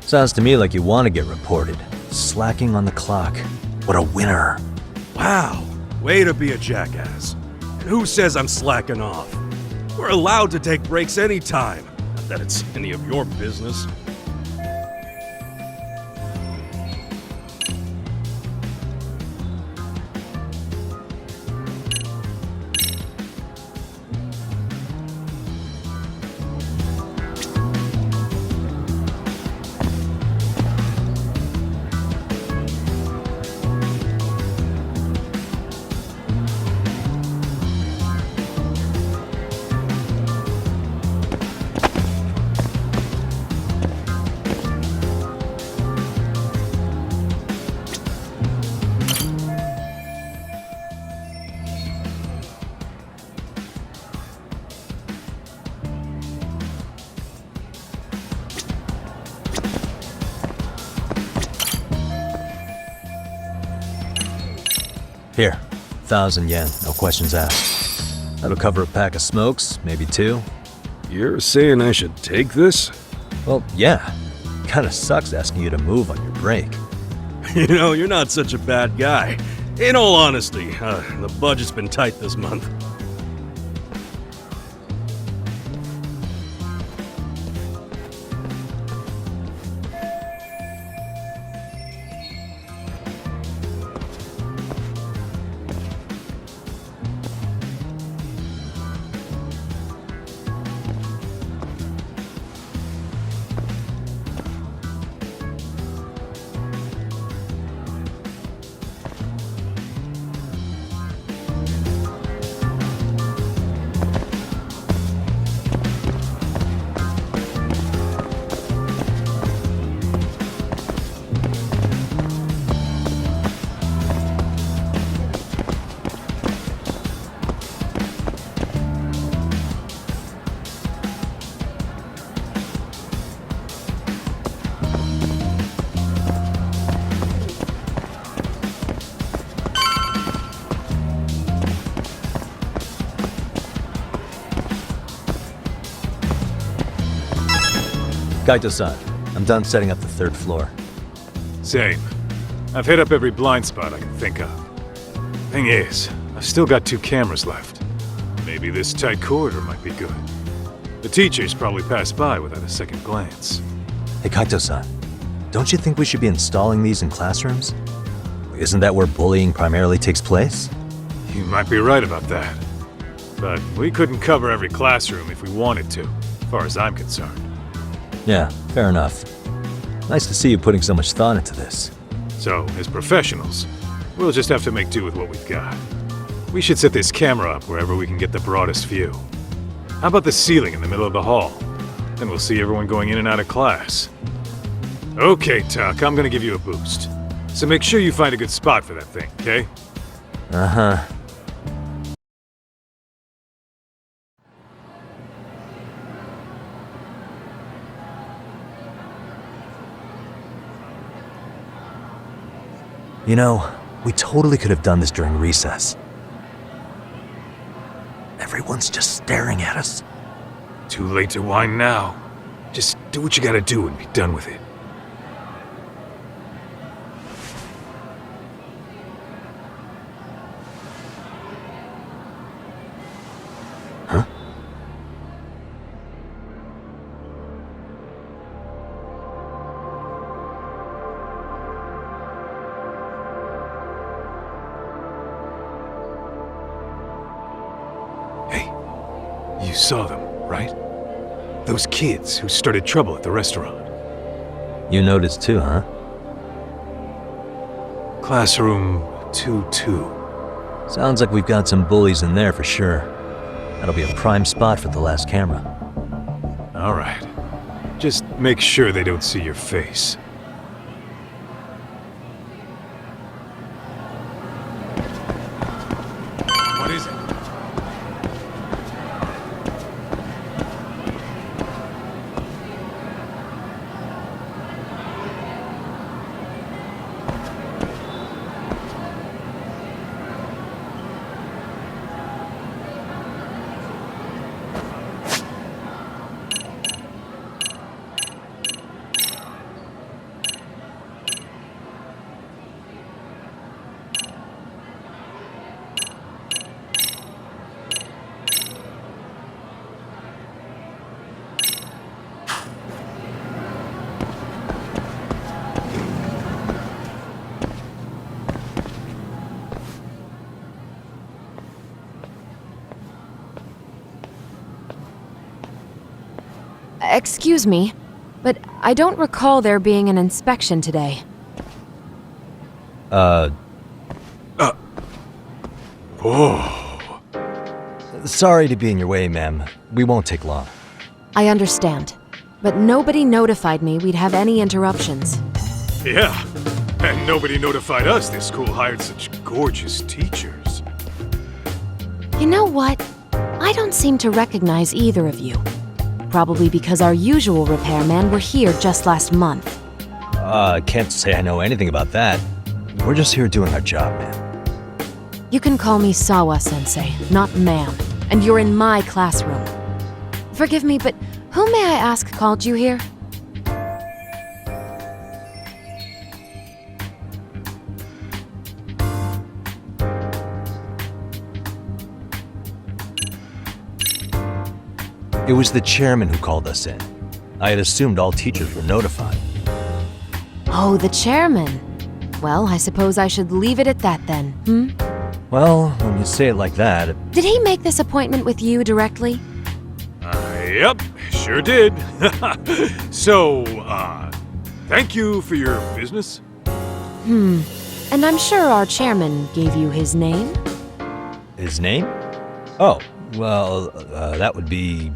Sounds to me like you want to get reported. Slacking on the clock. What a winner.
Wow, way to be a jackass. And who says I'm slacking off? We're allowed to take breaks anytime. Not that it's any of your business.
Here, 1,000 yen, no questions asked. That'll cover a pack of smokes, maybe 2.
You're saying I should take this?
Well, yeah. Kinda sucks asking you to move on your break.
You know, you're not such a bad guy. In all honesty, the budget's been tight this month.
Kaito-san, I'm done setting up the 3rd floor.
Same. I've hit up every blind spot I can think of. Thing is, I've still got 2 cameras left. Maybe this tight corridor might be good. The teachers probably passed by without a second glance.
Hey Kaito-san, don't you think we should be installing these in classrooms? Isn't that where bullying primarily takes place?
You might be right about that. But we couldn't cover every classroom if we wanted to, as far as I'm concerned.
Yeah, fair enough. Nice to see you putting so much thought into this.
So, as professionals, we'll just have to make do with what we've got. We should set this camera up wherever we can get the broadest view. How about the ceiling in the middle of the hall? Then we'll see everyone going in and out of class. Okay, Tuck, I'm gonna give you a boost. So make sure you find a good spot for that thing, okay?
Uh-huh. You know, we totally could have done this during recess. Everyone's just staring at us.
Too late to whine now. Just do what you gotta do and be done with it.
Huh?
You saw them, right? Those kids who started trouble at the restaurant.
You noticed too, huh?
Classroom 2-2.
Sounds like we've got some bullies in there for sure. That'll be a prime spot for the last camera.
Alright. Just make sure they don't see your face. What is it?
Excuse me, but I don't recall there being an inspection today.
Oh.
Sorry to be in your way, ma'am. We won't take long.
I understand, but nobody notified me we'd have any interruptions.
Yeah, and nobody notified us this school hired such gorgeous teachers.
You know what? I don't seem to recognize either of you. Probably because our usual repairmen were here just last month.
Can't say I know anything about that. We're just here doing our job, ma'am.
You can call me Sawa-sensei, not ma'am, and you're in my classroom. Forgive me, but who may I ask called you here?
It was the chairman who called us in. I had assumed all teachers were notified.
Oh, the chairman. Well, I suppose I should leave it at that then, hmm?
Well, when you say it like that...
Did he make this appointment with you directly?
Yep, sure did. So, thank you for your business.
And I'm sure our chairman gave you his name?
His name? Oh, well, that would be...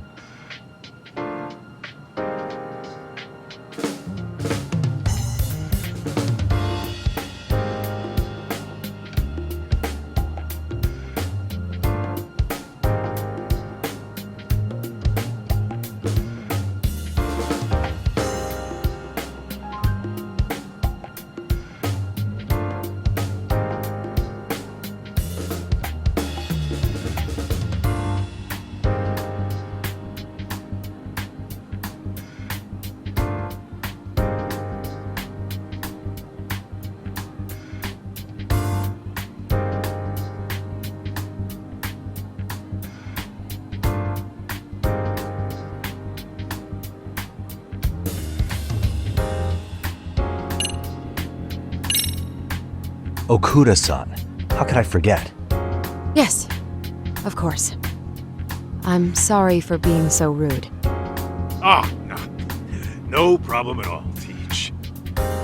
Okuda-san. How could I forget?
Yes, of course. I'm sorry for being so rude.
Ah, no problem at all, Teach.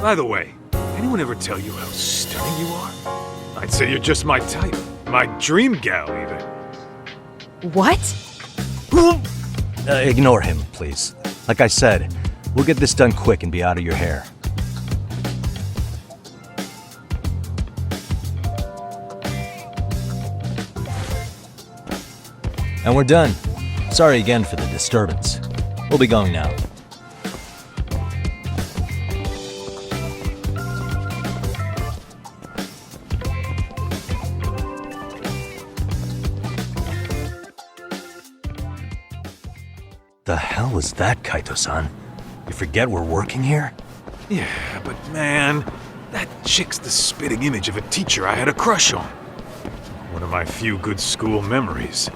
By the way, anyone ever tell you how stunning you are? I'd say you're just my type. My dream gal, even.
What?
Ignore him, please. Like I said, we'll get this done quick and be out of your hair. And we're done. Sorry again for the disturbance. We'll be going now. The hell was that, Kaito-san? You forget we're working here?
Yeah, but man, that chick's the spitting image of a teacher I had a crush on. One of my few good school memories.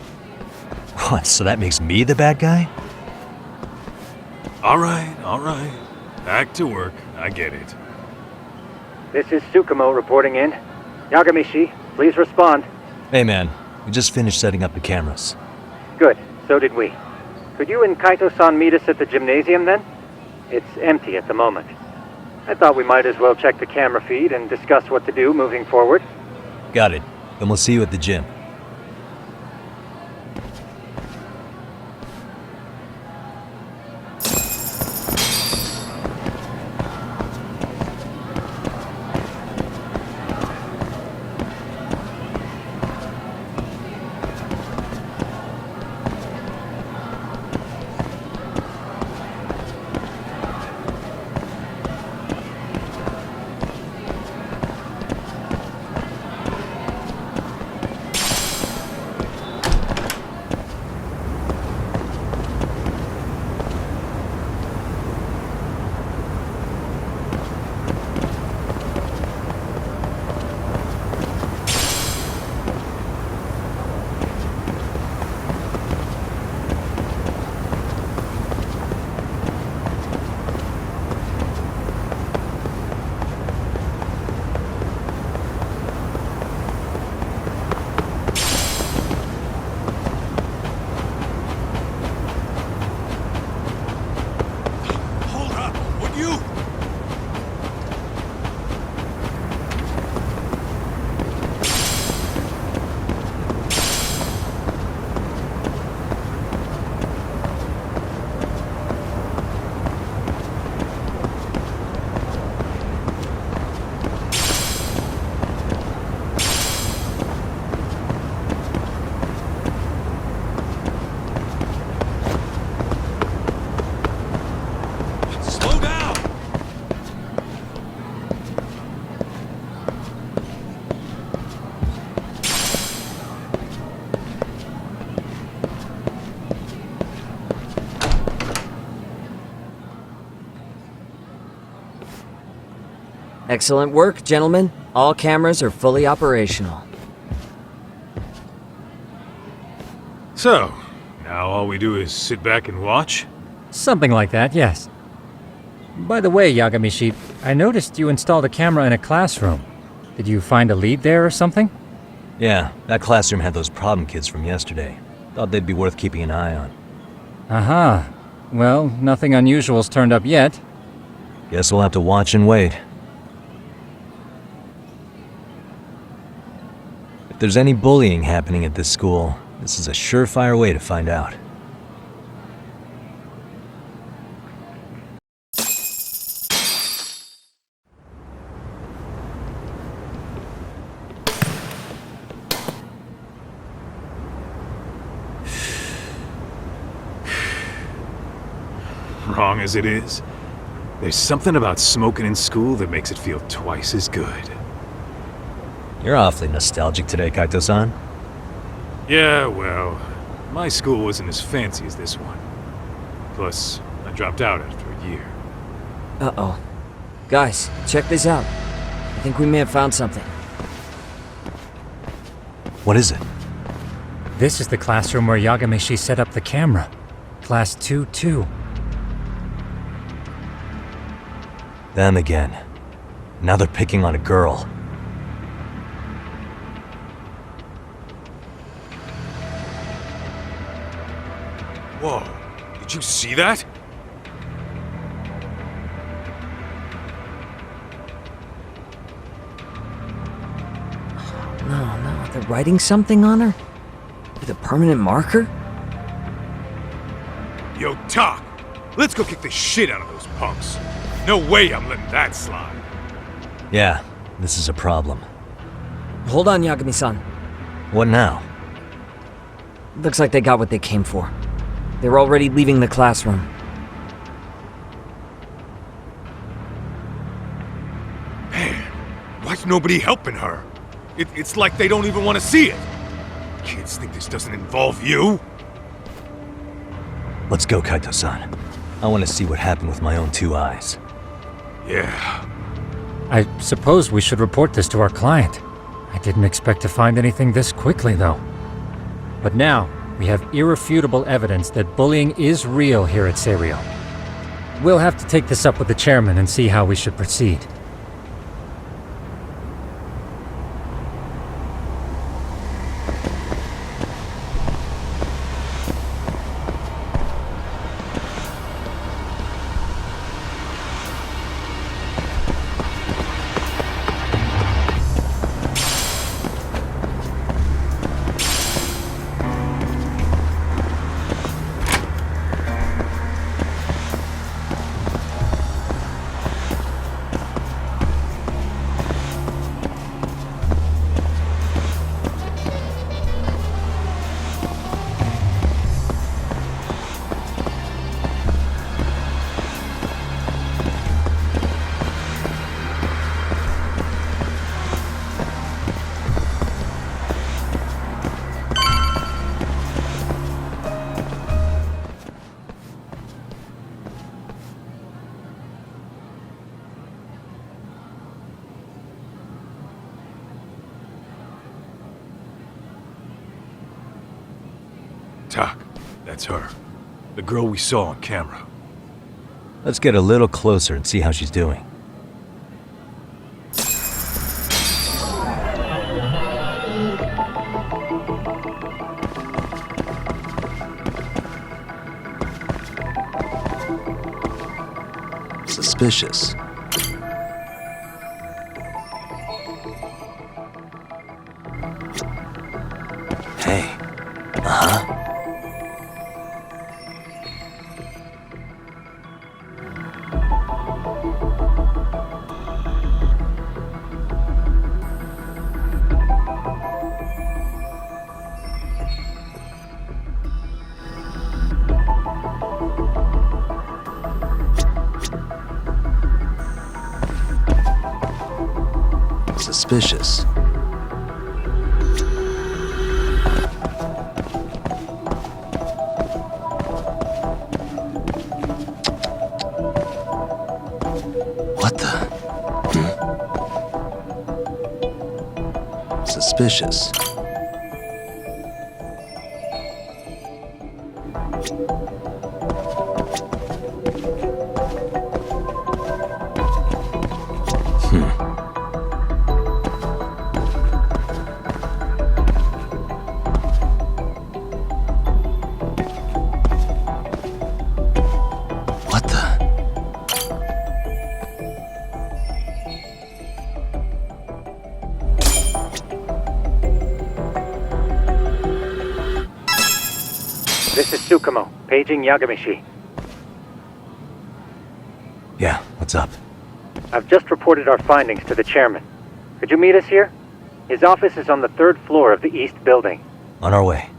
What, so that makes me the bad guy?
All right. Back to work. I get it.
This is Tsukumo reporting in. Yagami-shi, please respond.
Hey man, we just finished setting up the cameras.
Good, so did we. Could you and Kaito-san meet us at the gymnasium then? It's empty at the moment. I thought we might as well check the camera feed and discuss what to do moving forward.
Got it. Then we'll see you at the gym.
Excellent work, gentlemen. All cameras are fully operational.
So, now all we do is sit back and watch?
Something like that, yes. By the way, Yagami-shi, I noticed you installed a camera in a classroom. Did you find a lead there or something?
Yeah, that classroom had those problem kids from yesterday. Thought they'd be worth keeping an eye on.
Aha. Well, nothing unusual's turned up yet.
Guess we'll have to watch and wait. If there's any bullying happening at this school, this is a surefire way to find out.
Wrong as it is, there's something about smoking in school that makes it feel twice as good.
You're awfully nostalgic today, Kaito-san.
Yeah, well, my school wasn't as fancy as this one. Plus, I dropped out after a year.
Uh-oh. Guys, check this out. I think we may have found something.
What is it?
This is the classroom where Yagami-shi set up the camera. Class 2-2.
Them again. Now they're picking on a girl.
Whoa, did you see that?
No, They're writing something on her? With a permanent marker?
Yo, Talk! Let's go kick the shit out of those punks. No way I'm letting that slide.
Yeah, this is a problem.
Hold on, Yagami-san.
What now?
Looks like they got what they came for. They're already leaving the classroom.
Man, why's nobody helping her? It's like they don't even want to see it. Kids think this doesn't involve you?
Let's go, Kaito-san. I want to see what happened with my own 2 eyes.
Yeah.
I suppose we should report this to our client. I didn't expect to find anything this quickly, though. But now, we have irrefutable evidence that bullying is real here at Seiryo. We'll have to take this up with the chairman and see how we should proceed.
Talk. That's her. The girl we saw on camera.
Let's get a little closer and see how she's doing. Suspicious. Hey. Uh-huh. Suspicious. What the? Suspicious. What the?
This is Tsukumo, paging Yagami.
Yeah, what's up?
I've just reported our findings to the chairman. Could you meet us here? His office is on the 3rd floor of the east building.
On our way.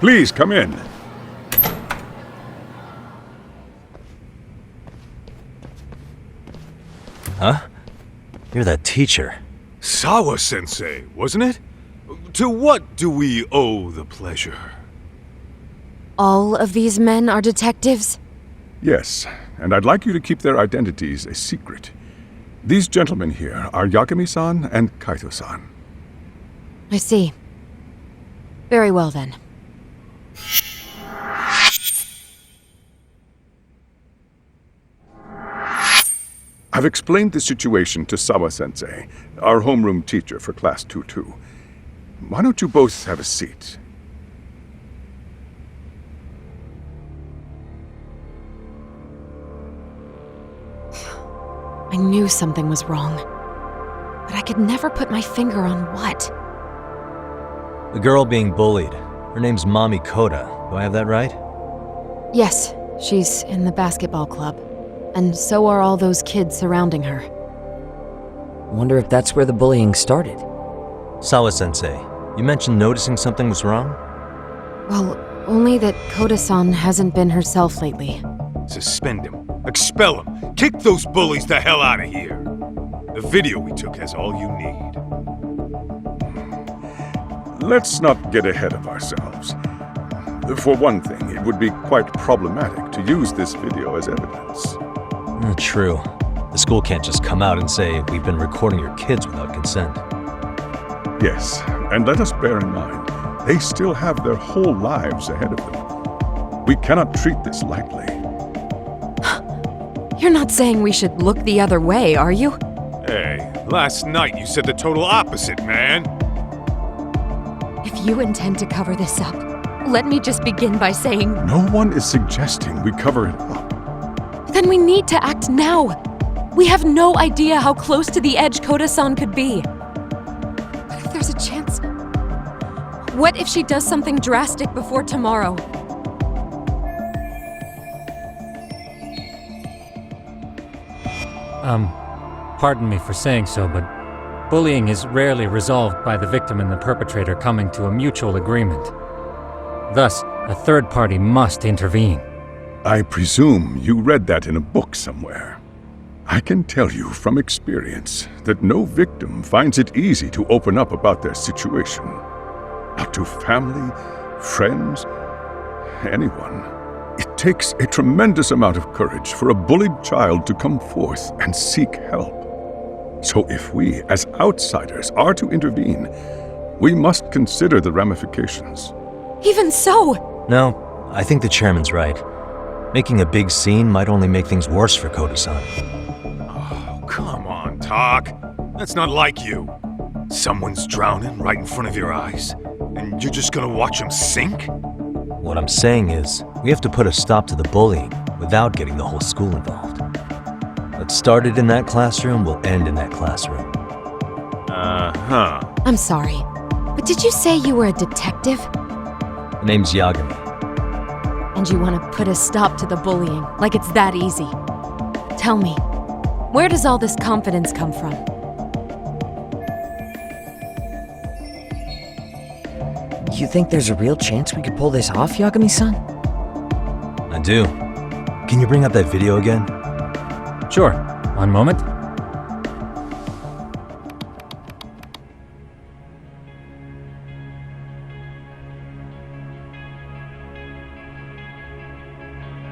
Please come in.
Huh? You're that teacher.
Sawa-sensei, wasn't it? To what do we owe the pleasure?
All of these men are detectives?
Yes, and I'd like you to keep their identities a secret. These gentlemen here are Yagami-san and Kaito-san.
I see. Very well then.
I've explained the situation to Sawa-sensei, our homeroom teacher for Class 2-2. Why don't you both have a seat?
I knew something was wrong, but I could never put my finger on what.
The girl being bullied. Her name's Mami Koda. Do I have that right?
Yes, she's in the basketball club. And so are all those kids surrounding her.
Wonder if that's where the bullying started.
Sawa-sensei, you mentioned noticing something was wrong?
Well, only that Koda-san hasn't been herself lately.
Suspend him. Expel him. Kick those bullies the hell out of here. The video we took has all you need.
Let's not get ahead of ourselves. For one thing, it would be quite problematic to use this video as evidence.
True. The school can't just come out and say, we've been recording your kids without consent.
Yes, and let us bear in mind, they still have their whole lives ahead of them. We cannot treat this lightly.
You're not saying we should look the other way, are you?
Hey, last night you said the total opposite, man.
If you intend to cover this up, let me just begin by saying...
No one is suggesting we cover it up.
Then we need to act now. We have no idea how close to the edge Koda-san could be. What if there's a chance? What if she does something drastic before tomorrow?
Pardon me for saying so, but bullying is rarely resolved by the victim and the perpetrator coming to a mutual agreement. Thus, a third party must intervene.
I presume you read that in a book somewhere. I can tell you from experience that no victim finds it easy to open up about their situation. Not to family, friends, anyone. It takes a tremendous amount of courage for a bullied child to come forth and seek help. So if we, as outsiders, are to intervene, we must consider the ramifications.
Even so!
No, I think the chairman's right. Making a big scene might only make things worse for Koda-san.
Oh, come on, Tak. That's not like you. Someone's drowning right in front of your eyes, and you're just gonna watch him sink?
What I'm saying is, we have to put a stop to the bullying without getting the whole school involved. What started in that classroom will end in that classroom.
Uh-huh.
I'm sorry, but did you say you were a detective?
The name's Yagami.
And you want to put a stop to the bullying, like it's that easy. Tell me, where does all this confidence come from?
You think there's a real chance we could pull this off, Yagami-san?
I do. Can you bring up that video again?
Sure. One moment.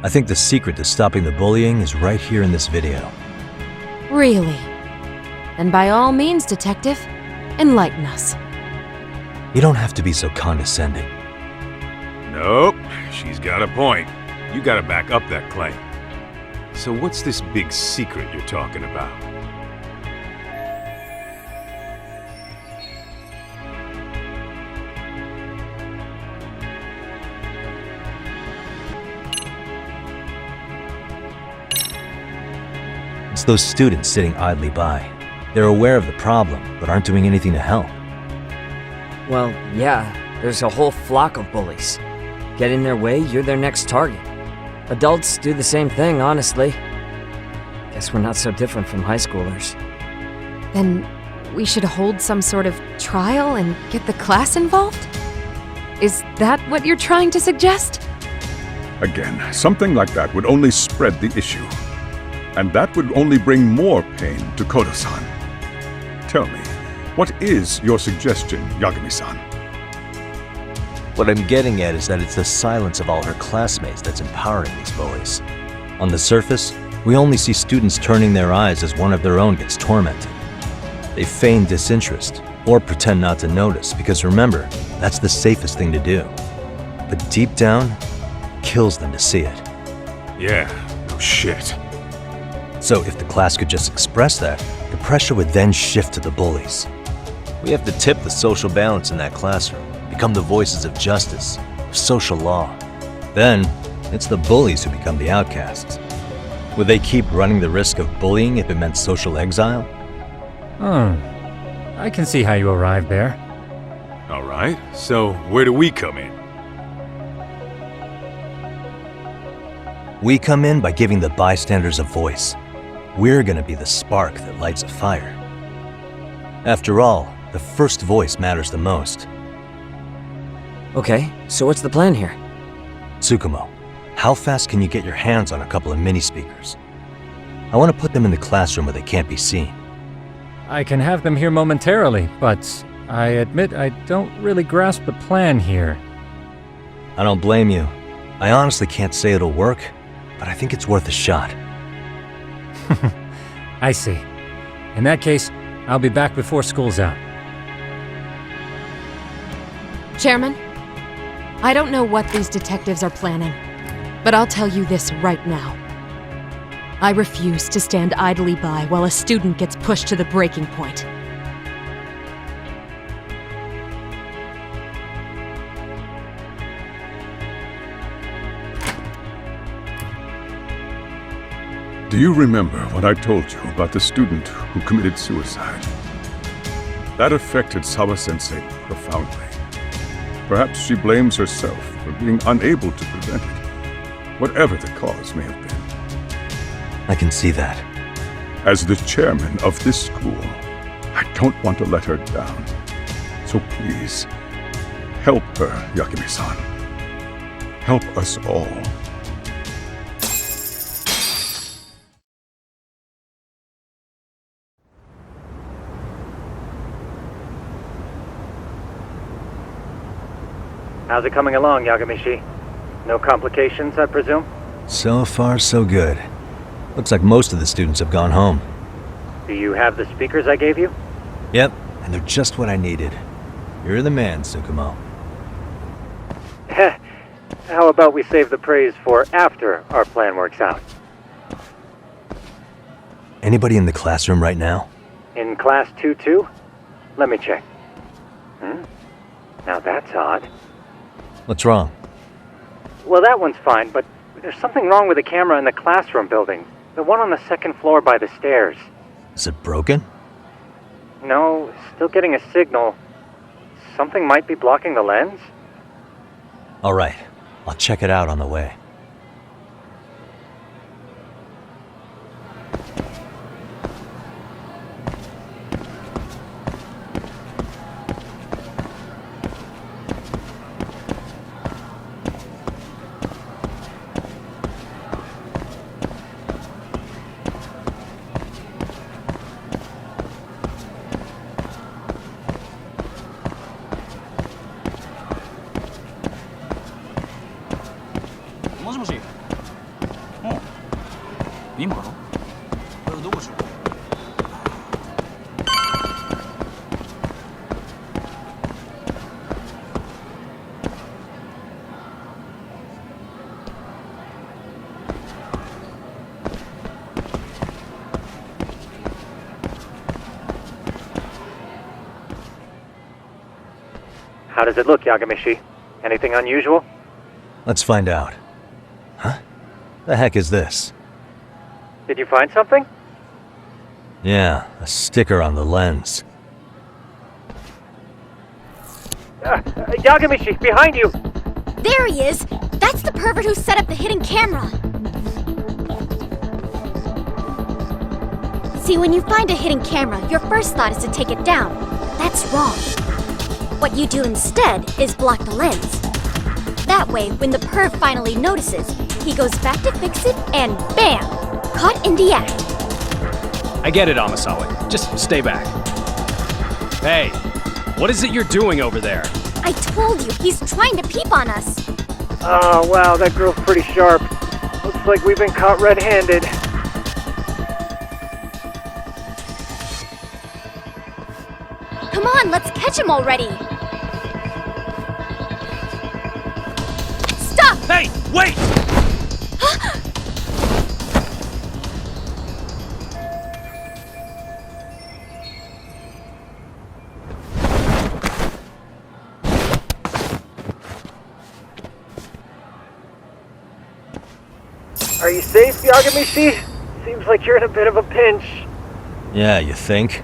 I think the secret to stopping the bullying is right here in this video.
Really? Then by all means, detective, enlighten us.
You don't have to be so condescending.
Nope, she's got a point. You gotta back up that claim. So what's this big secret you're talking about?
It's those students sitting idly by. They're aware of the problem, but aren't doing anything to help.
Well, yeah, there's a whole flock of bullies. Get in their way, you're their next target. Adults do the same thing, honestly. Guess we're not so different from high schoolers.
Then we should hold some sort of trial and get the class involved? Is that what you're trying to suggest?
Again, something like that would only spread the issue. And that would only bring more pain to Kodo-san. Tell me, what is your suggestion, Yagami-san?
What I'm getting at is that it's the silence of all her classmates that's empowering these bullies. On the surface, we only see students turning their eyes as one of their own gets tormented. They feign disinterest, or pretend not to notice, because remember, that's the safest thing to do. But deep down, it kills them to see it.
Yeah, no shit.
So if the class could just express that, the pressure would then shift to the bullies. We have to tip the social balance in that classroom, become the voices of justice, of social law. Then, it's the bullies who become the outcasts. Would they keep running the risk of bullying if it meant social exile?
I can see how you arrived there.
All right, so where do we come in?
We come in by giving the bystanders a voice. We're gonna be the spark that lights a fire. After all, the first voice matters the most.
Okay, so what's the plan here?
Tsukumo, how fast can you get your hands on a couple of mini speakers? I want to put them in the classroom where they can't be seen.
I can have them here momentarily, but I admit I don't really grasp the plan here.
I don't blame you. I honestly can't say it'll work, but I think it's worth a shot.
I see. In that case, I'll be back before school's out.
Chairman, I don't know what these detectives are planning, but I'll tell you this right now. I refuse to stand idly by while a student gets pushed to the breaking point.
Do you remember what I told you about the student who committed suicide? That affected Sawa-sensei profoundly. Perhaps she blames herself for being unable to prevent it, whatever the cause may have been.
I can see that.
As the chairman of this school, I don't want to let her down. So please, help her, Yagami-san. Help us all.
How's it coming along, Yagami-shi? No complications, I presume?
So far, so good. Looks like most of the students have gone home.
Do you have the speakers I gave you?
Yep, and they're just what I needed. You're the man, Tsukumo.
How about we save the praise for after our plan works out?
Anybody in the classroom right now?
In class 2-2? Let me check. Now that's odd.
What's wrong?
Well, that one's fine, but there's something wrong with the camera in the classroom building. The one on the second floor by the stairs.
Is it broken?
No, still getting a signal. Something might be blocking the lens?
All right, I'll check it out on the way.
How does it look, Yagami-shi? Anything unusual?
Let's find out. Huh? The heck is this?
Did you find something?
Yeah, a sticker on the lens.
Yagami-shi, behind you!
There he is! That's the pervert who set up the hidden camera! See, when you find a hidden camera, your first thought is to take it down. That's wrong. What you do instead is block the lens. That way, when the perv finally notices, he goes back to fix it and bam! Caught in the act.
I get it, Amasawa. Just stay back. Hey, what is it you're doing over there?
I told you, he's trying to peep on us.
Oh, wow, that girl's pretty sharp. Looks like we've been caught red-handed.
Come on, let's catch him already. Stop!
Hey, wait!
Are you safe, Yagami? Seems like you're in a bit of a pinch.
Yeah, you think?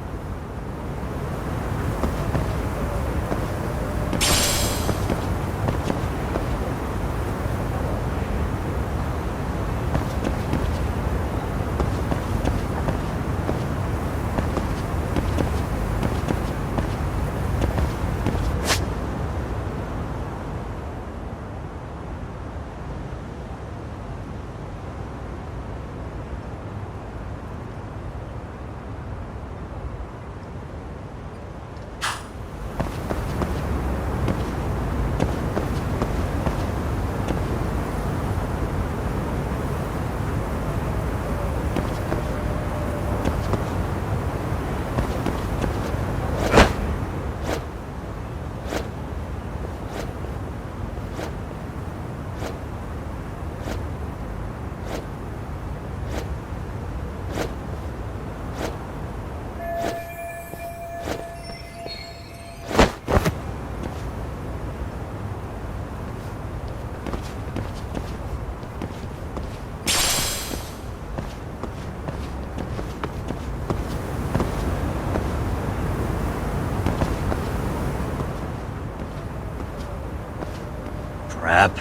Crap.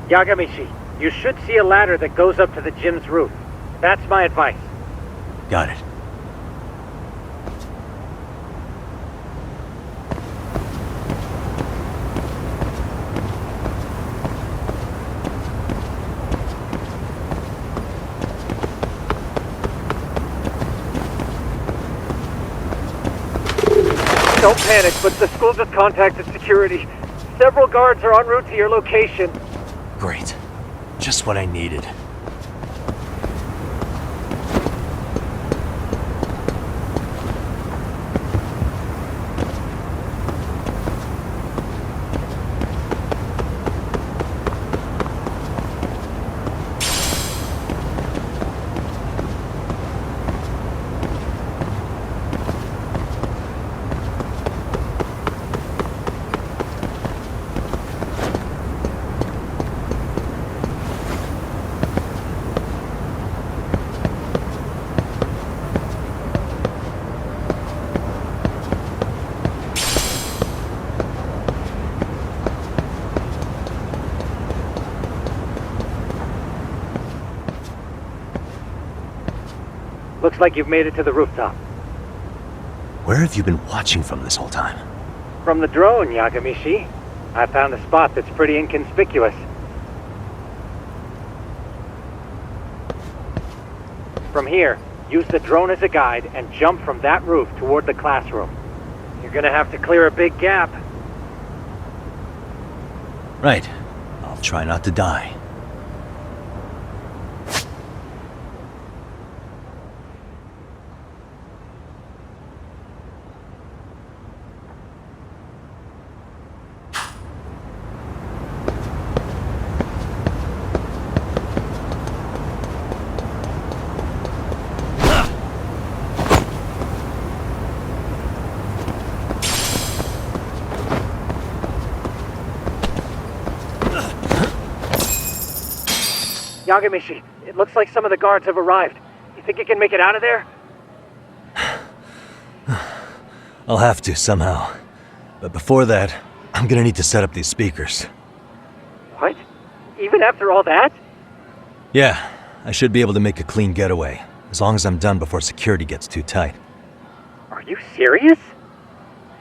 Yagami, you should see a ladder that goes up to the gym's roof. That's my advice.
Got it.
Don't panic, but the school just contacted security. Several guards are en route to your location.
Great. Just what I needed.
Looks like you've made it to the rooftop.
Where have you been watching from this whole time?
From the drone, Yagami. I found a spot that's pretty inconspicuous. From here, use the drone as a guide and jump from that roof toward the classroom. You're gonna have to clear a big gap.
Right. I'll try not to die.
Yagami, it looks like some of the guards have arrived. You think you can make it out of there?
I'll have to, somehow. But before that, I'm gonna need to set up these speakers.
What? Even after all that?
Yeah, I should be able to make a clean getaway, as long as I'm done before security gets too tight.
Are you serious?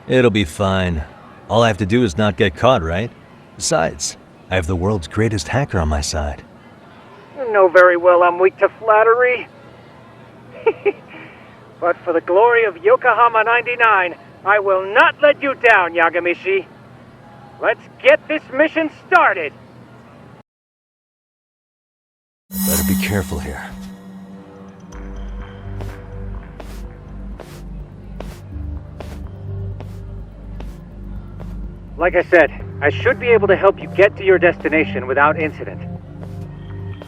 It'll be fine. All I have to do is not get caught, right? Besides, I have the world's greatest hacker on my side.
You know very well I'm weak to flattery. But for the glory of Yokohama 99, I will not let you down, Yagami. Let's get this mission started!
Better be careful here.
Like I said, I should be able to help you get to your destination without incident.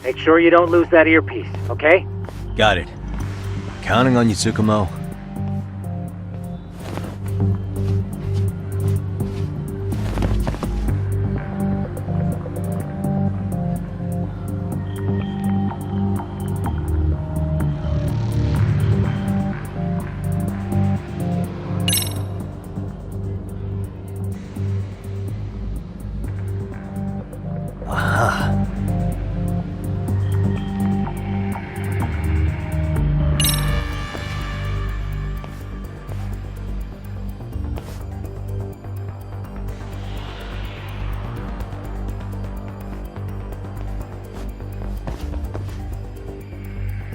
Make sure you don't lose that earpiece, okay?
Got it. Counting on you, Tsukumo. Aha.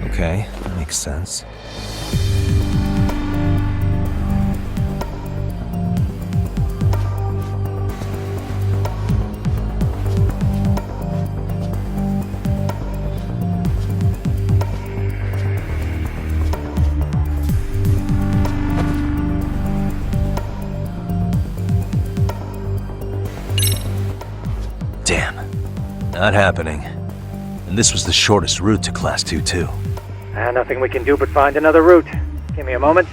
Okay, that makes sense. Damn. Not happening. And this was the shortest route to Class 2, too.
Nothing we can do but find another route. Give me a moment.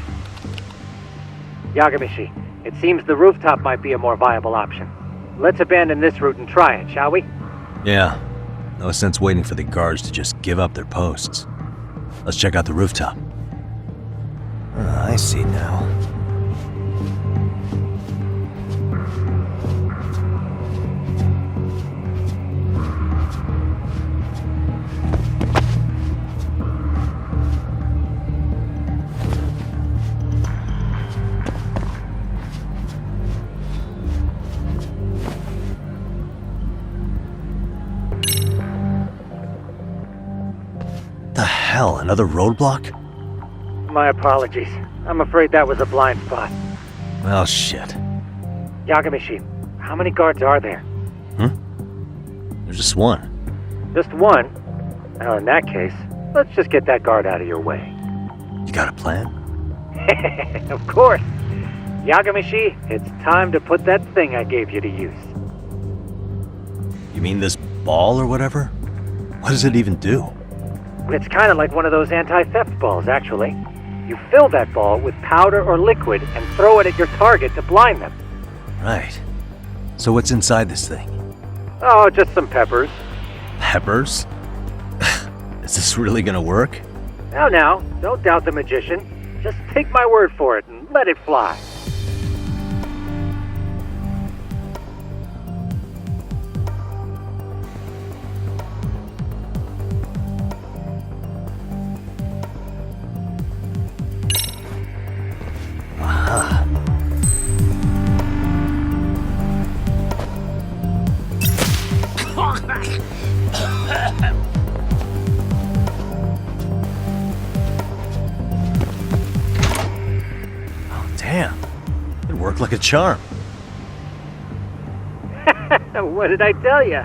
Yagami, it seems the rooftop might be a more viable option. Let's abandon this route and try it, shall we?
Yeah. No sense waiting for the guards to just give up their posts. Let's check out the rooftop. I see now. The hell, another roadblock?
My apologies. I'm afraid that was a blind spot.
Well, shit.
Yagami, how many guards are there?
There's just one.
Just one? Well, in that case, let's just get that guard out of your way.
You got a plan?
Of course. Yagami, it's time to put that thing I gave you to use.
You mean this ball or whatever? What does it even do?
It's kind of like one of those anti-theft balls, actually. You fill that ball with powder or liquid and throw it at your target to blind them.
Right. So what's inside this thing?
Oh, just some peppers.
Peppers? Is this really gonna work?
Now, don't doubt the magician. Just take my word for it and let it fly.
Aha. Oh, damn. It worked like a charm.
What did I tell you?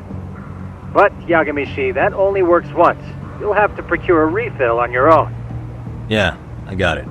But, Yagami, that only works once. You'll have to procure a refill on your own.
Yeah, I got it.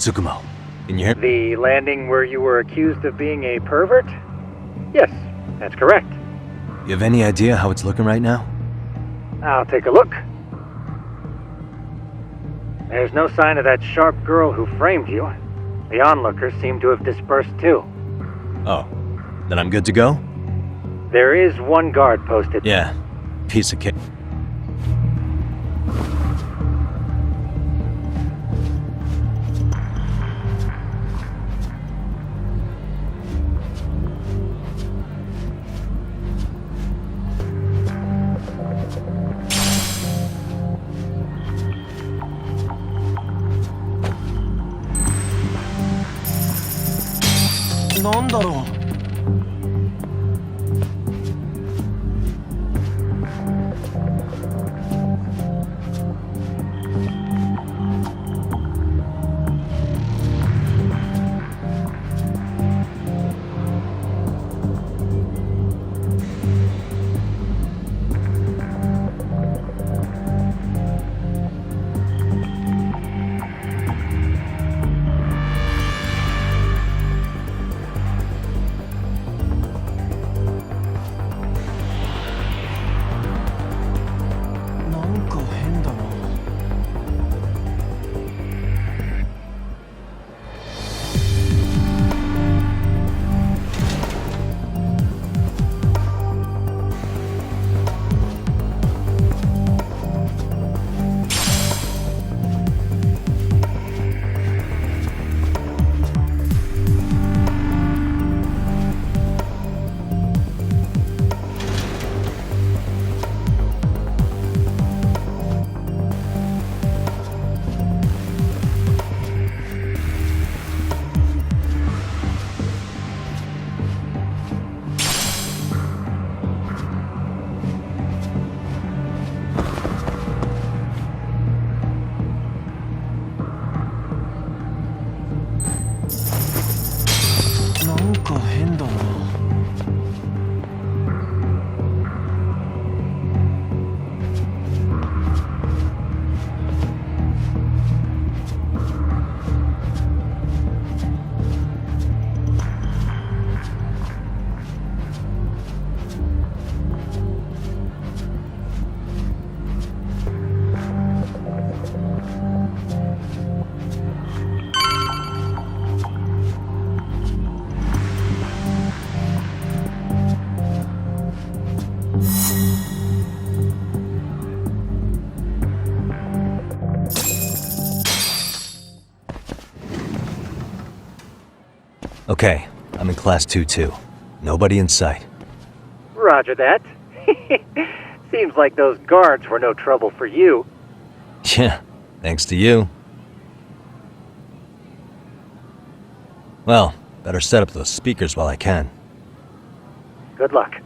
Tsukumo, can you hear?
The landing where you were accused of being a pervert? Yes, that's correct.
You have any idea how it's looking right now?
I'll take a look. There's no sign of that sharp girl who framed you. The onlookers seem to have dispersed too.
Oh, then I'm good to go?
There is one guard posted.
Yeah, piece of cake. Okay, I'm in class 2-2. Nobody in sight.
Roger that. Seems like those guards were no trouble for you.
Yeah, thanks to you. Well, better set up those speakers while I can.
Good luck.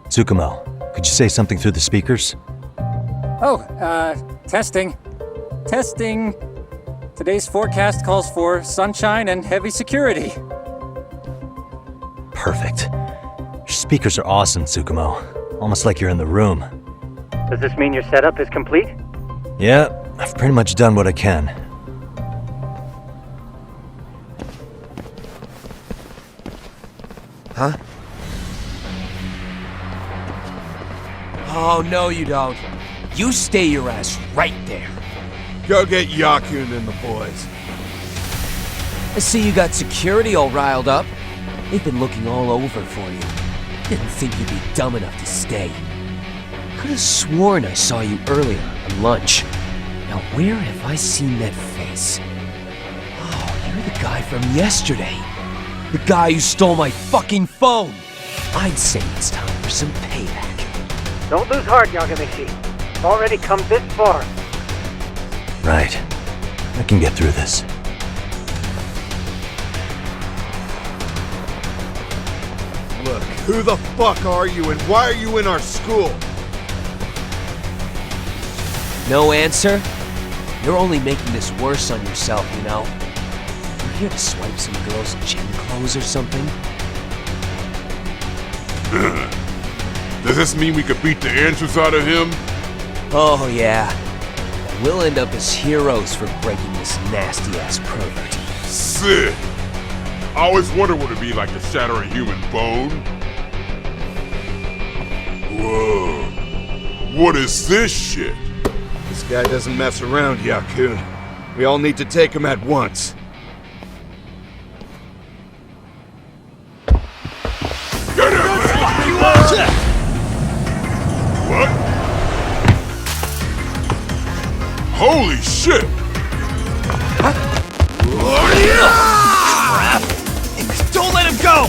Tsukumo, could you say something through the speakers?
Oh, testing. Testing. Today's forecast calls for sunshine and heavy security.
Perfect. Your speakers are awesome, Tsukumo. Almost like you're in the room.
Does this mean your setup is complete?
Yeah, I've pretty much done what I can.
Huh? Oh, no you don't. You stay your ass right there.
Go get Yakun and the boys.
I see you got security all riled up. They've been looking all over for you. Didn't think you'd be dumb enough to stay. Could have sworn I saw you earlier on lunch. Now where have I seen that face? Oh, you're the guy from yesterday. The guy who stole my fucking phone. I'd say it's time for some payback.
Don't lose heart, Yagami. It's already come this far.
Right. I can get through this.
Look, who the fuck are you and why are you in our school?
No answer? You're only making this worse on yourself, you know? You here to swipe some girl's gym clothes or something?
Does this mean we could beat the answers out of him?
Oh, yeah. We'll end up as heroes for breaking this nasty-ass pervert.
Sick! I always wondered what it'd be like to shatter a human bone. Whoa. What is this shit?
This guy doesn't mess around, Yakun. We all need to take him at once.
Get him! What? Holy shit!
Crap! Don't let him go!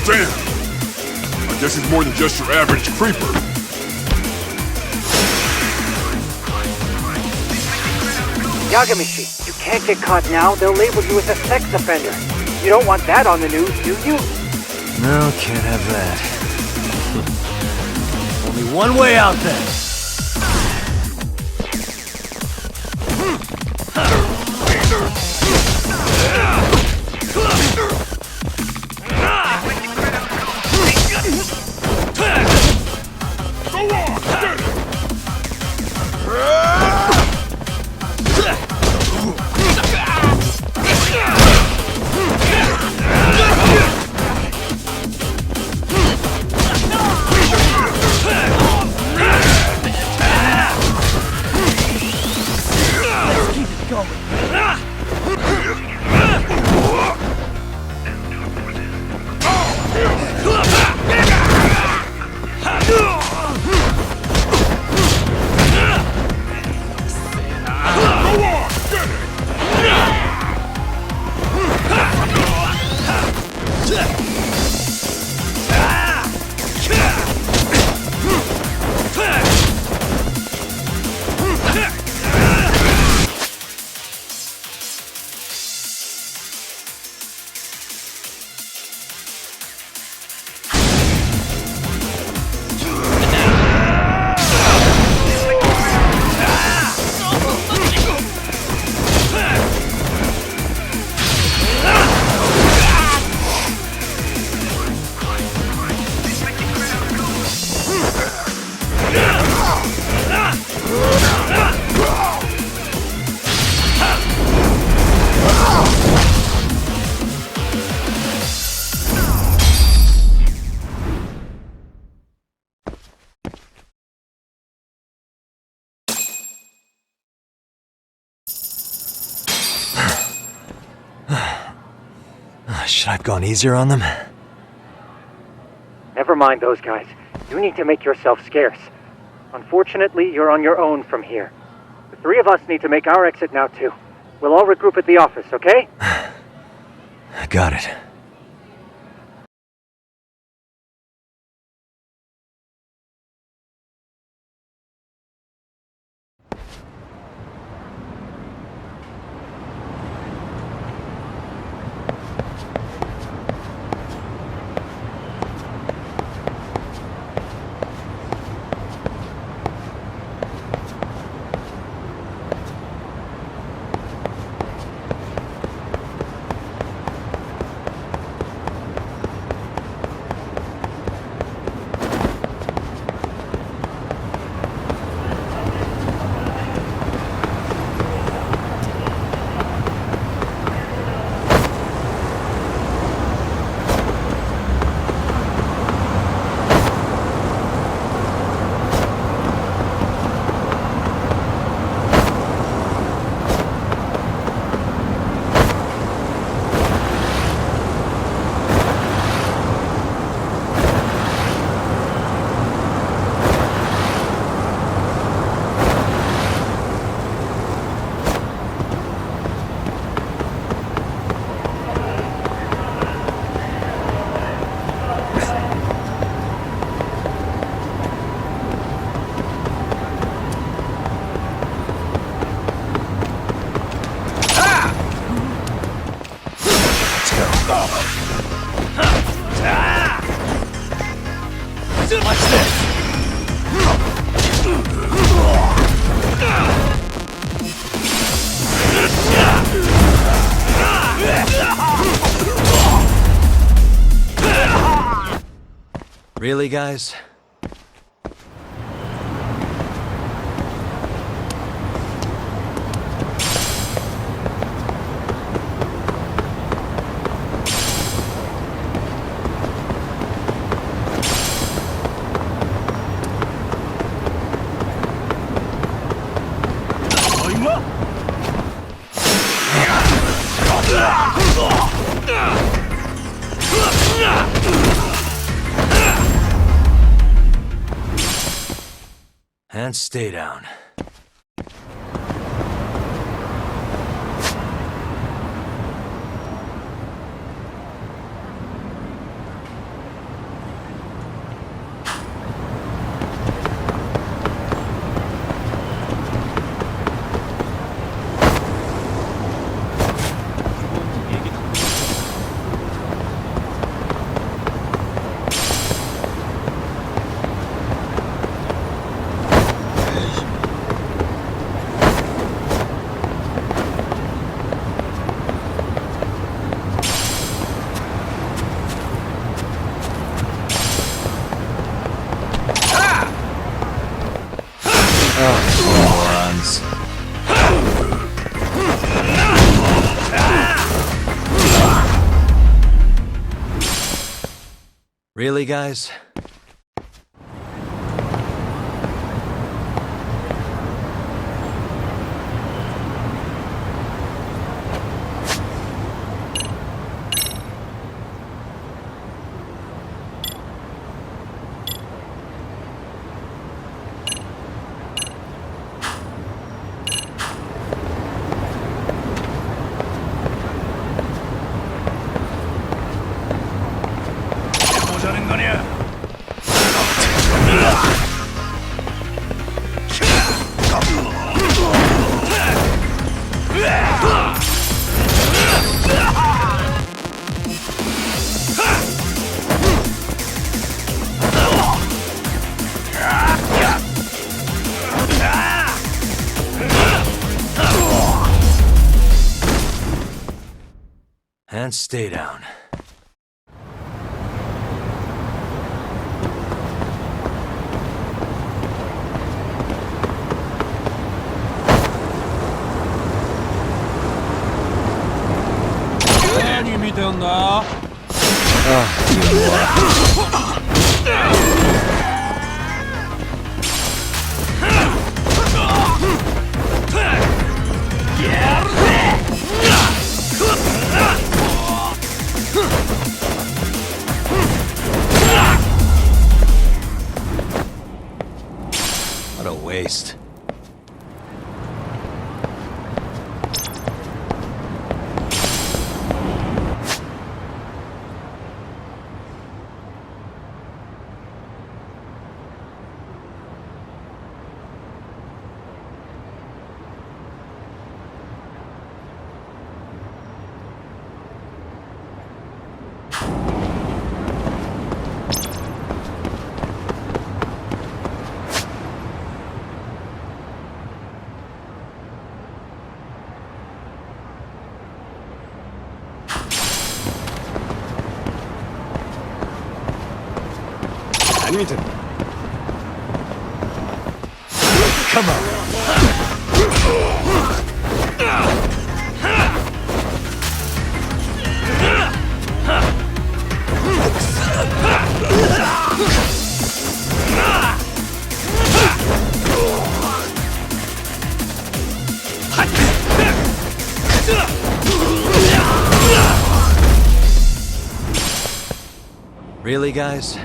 Damn! I guess he's more than just your average creeper.
Yagami, you can't get caught now. They'll label you as a sex offender. You don't want that on the news, do you?
No, can't have that. Only one way out then. Should I have gone easier on them?
Never mind those guys. You need to make yourself scarce. Unfortunately, you're on your own from here. The three of us need to make our exit now, too. We'll all regroup at the office, okay?
Got it.
Watch this!
Really, guys? And stay down. Morons. Really, guys? And stay down. What a waste. Come on. Really, guys?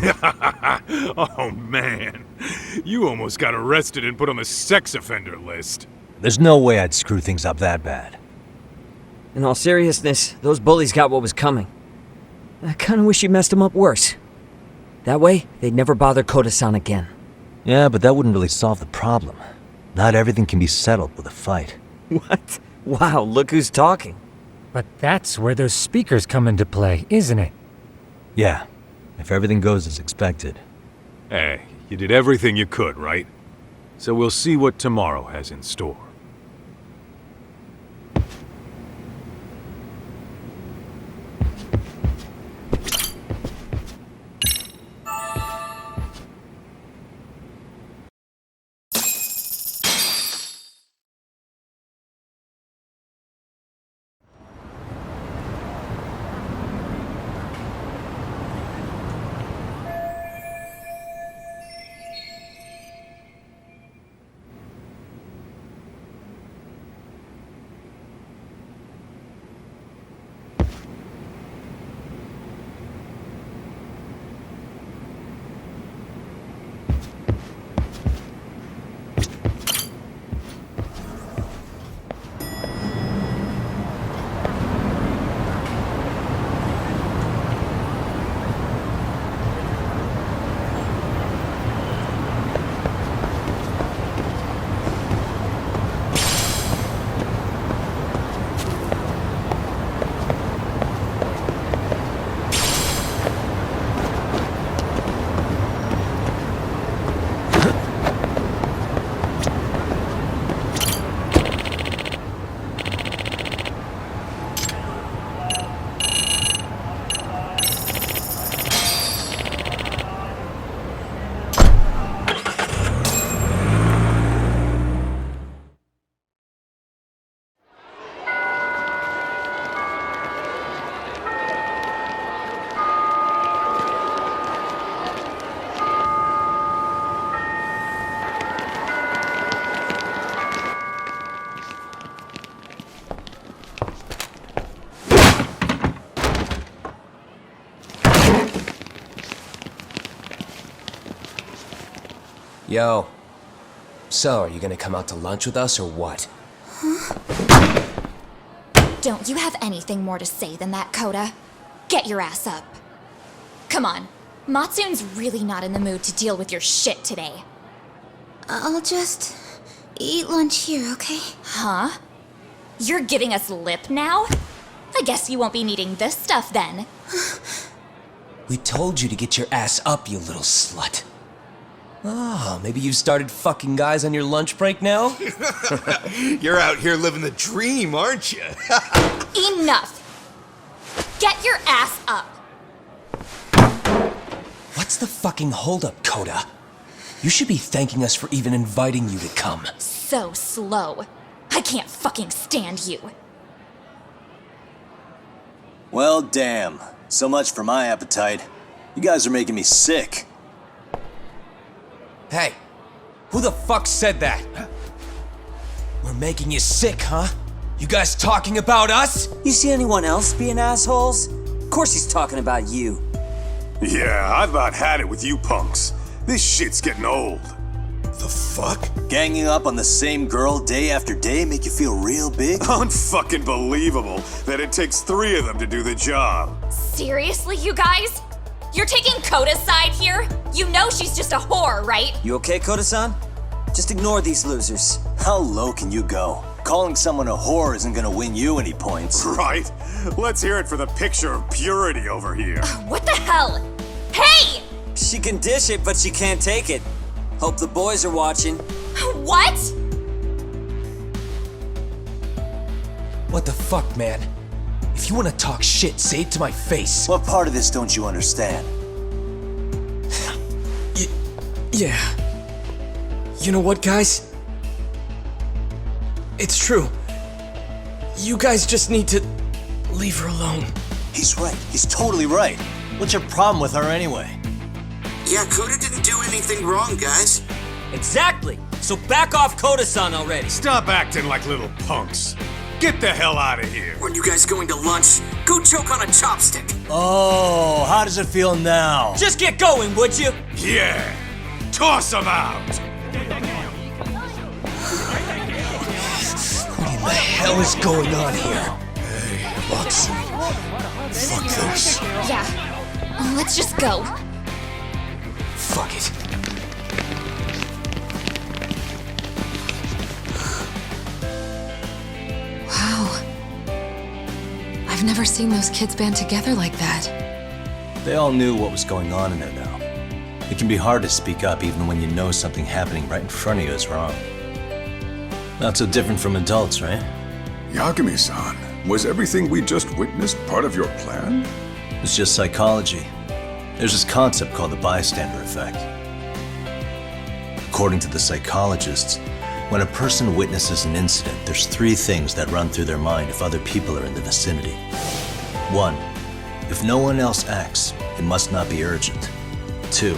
Oh, man. You almost got arrested and put on the sex offender list.
There's no way I'd screw things up that bad.
In all seriousness, those bullies got what was coming. I kinda wish you messed them up worse. That way, they'd never bother Koda-san again.
Yeah, but that wouldn't really solve the problem. Not everything can be settled with a fight.
What? Wow, look who's talking.
But that's where those speakers come into play, isn't it?
Yeah, if everything goes as expected.
Hey, you did everything you could, right? So we'll see what tomorrow has in store.
Yo. So, are you gonna come out to lunch with us or what?
Don't you have anything more to say than that, Koda? Get your ass up. Come on. Matsun's really not in the mood to deal with your shit today.
I'll just eat lunch here, okay?
Huh? You're giving us lip now? I guess you won't be needing this stuff then.
We told you to get your ass up, you little slut. Oh, maybe you started fucking guys on your lunch break now?
You're out here living the dream, aren't you?
Enough! Get your ass up!
What's the fucking holdup, Koda? You should be thanking us for even inviting you to come.
So slow. I can't fucking stand you.
Well, damn. So much for my appetite. You guys are making me sick.
Hey, who the fuck said that? We're making you sick, huh? You guys talking about us?
You see anyone else being assholes? Of course he's talking about you.
Yeah, I've about had it with you punks. This shit's getting old.
The fuck?
Ganging up on the same girl day after day make you feel real big?
Unfucking believable that it takes 3 of them to do the job.
Seriously, you guys? You're taking Koda's side here? You know she's just a whore, right?
You okay, Koda-san? Just ignore these losers.
How low can you go? Calling someone a whore isn't gonna win you any points.
Right? Let's hear it for the picture of purity over here.
What the hell? Hey!
She can dish it, but she can't take it. Hope the boys are watching.
What?
What the fuck, man? If you want to talk shit, say it to my face.
What part of this don't you understand?
Yeah. You know what, guys? It's true. You guys just need to leave her alone.
He's right. He's totally right. What's your problem with her anyway?
Yeah, Koda didn't do anything wrong, guys.
Exactly. So back off Koda-san already.
Stop acting like little punks. Get the hell out of here!
Weren't you guys going to lunch? Go choke on a chopstick!
Oh, how does it feel now?
Just get going, would you?
Yeah! Toss him out!
What the hell is going on here?
Hey, Watson. Fuck this.
Yeah. Let's just go.
Fuck it.
Wow. I've never seen those kids band together like that.
They all knew what was going on in there now. It can be hard to speak up even when you know something happening right in front of you is wrong. Not so different from adults, right?
Yagami-san, was everything we just witnessed part of your plan?
It's just psychology. There's this concept called the bystander effect. According to the psychologists, when a person witnesses an incident, there's 3 things that run through their mind if other people are in the vicinity. 1, if no one else acts, it must not be urgent. 2,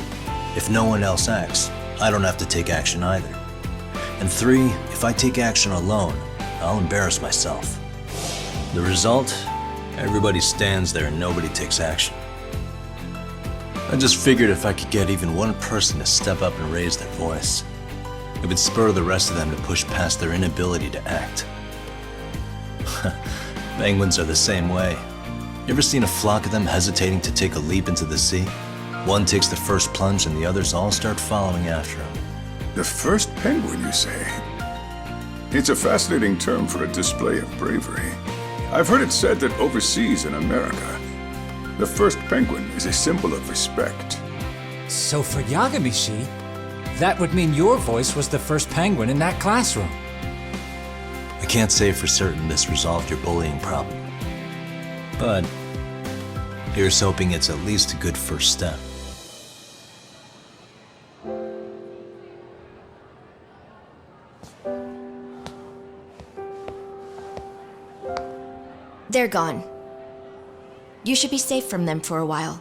if no one else acts, I don't have to take action either. And 3, if I take action alone, I'll embarrass myself. The result? Everybody stands there and nobody takes action. I just figured if I could get even one person to step up and raise their voice, it would spur the rest of them to push past their inability to act. Penguins are the same way. You ever seen a flock of them hesitating to take a leap into the sea? One takes the first plunge and the others all start following after him.
The first penguin, you say? It's a fascinating term for a display of bravery. I've heard it said that overseas in America, the first penguin is a symbol of respect.
So for Yagami-shi, that would mean your voice was the first penguin in that classroom.
I can't say for certain this resolved your bullying problem. But here's hoping it's at least a good first step.
They're gone. You should be safe from them for a while.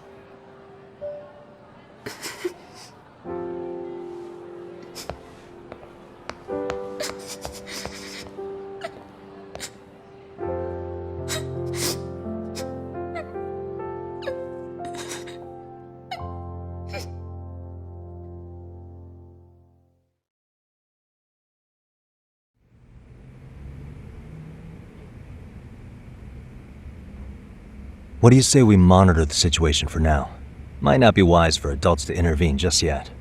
What do you say we monitor the situation for now? Might not be wise for adults to intervene just yet.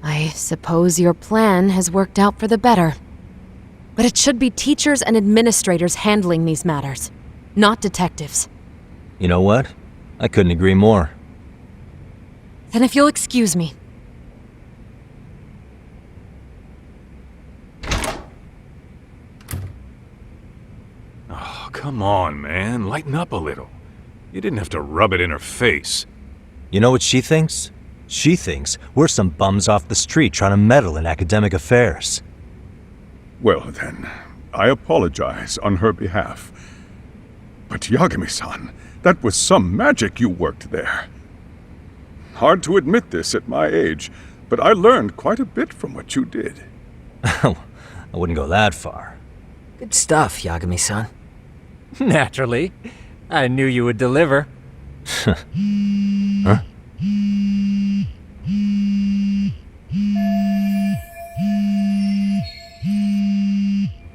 I suppose your plan has worked out for the better. But it should be teachers and administrators handling these matters, not detectives.
You know what? I couldn't agree more.
Then if you'll excuse me.
Oh, come on, man. Lighten up a little. You didn't have to rub it in her face.
You know what she thinks? She thinks we're some bums off the street trying to meddle in academic affairs.
Well then, I apologize on her behalf. But Yagami-san, that was some magic you worked there. Hard to admit this at my age, but I learned quite a bit from what you did.
I wouldn't go that far.
Good stuff, Yagami-san.
Naturally. I knew you would deliver.
Huh?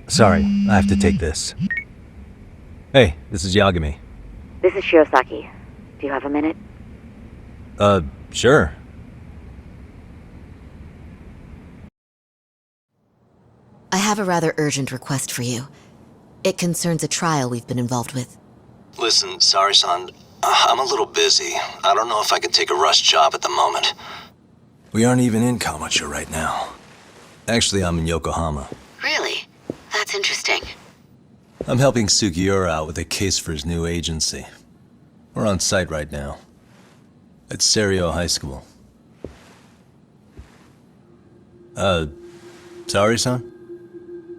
Sorry, I have to take this. Hey, this is Yagami.
This is Shirosaki. Do you have a minute?
Sure.
I have a rather urgent request for you. It concerns a trial we've been involved with.
Listen, sorry-san, I'm a little busy. I don't know if I can take a rush job at the moment. We aren't even in Kawachi right now. Actually, I'm in Yokohama.
Really? That's interesting.
I'm helping Sugiura out with a case for his new agency. We're on site right now. At Seiryo High School. Sorry-san?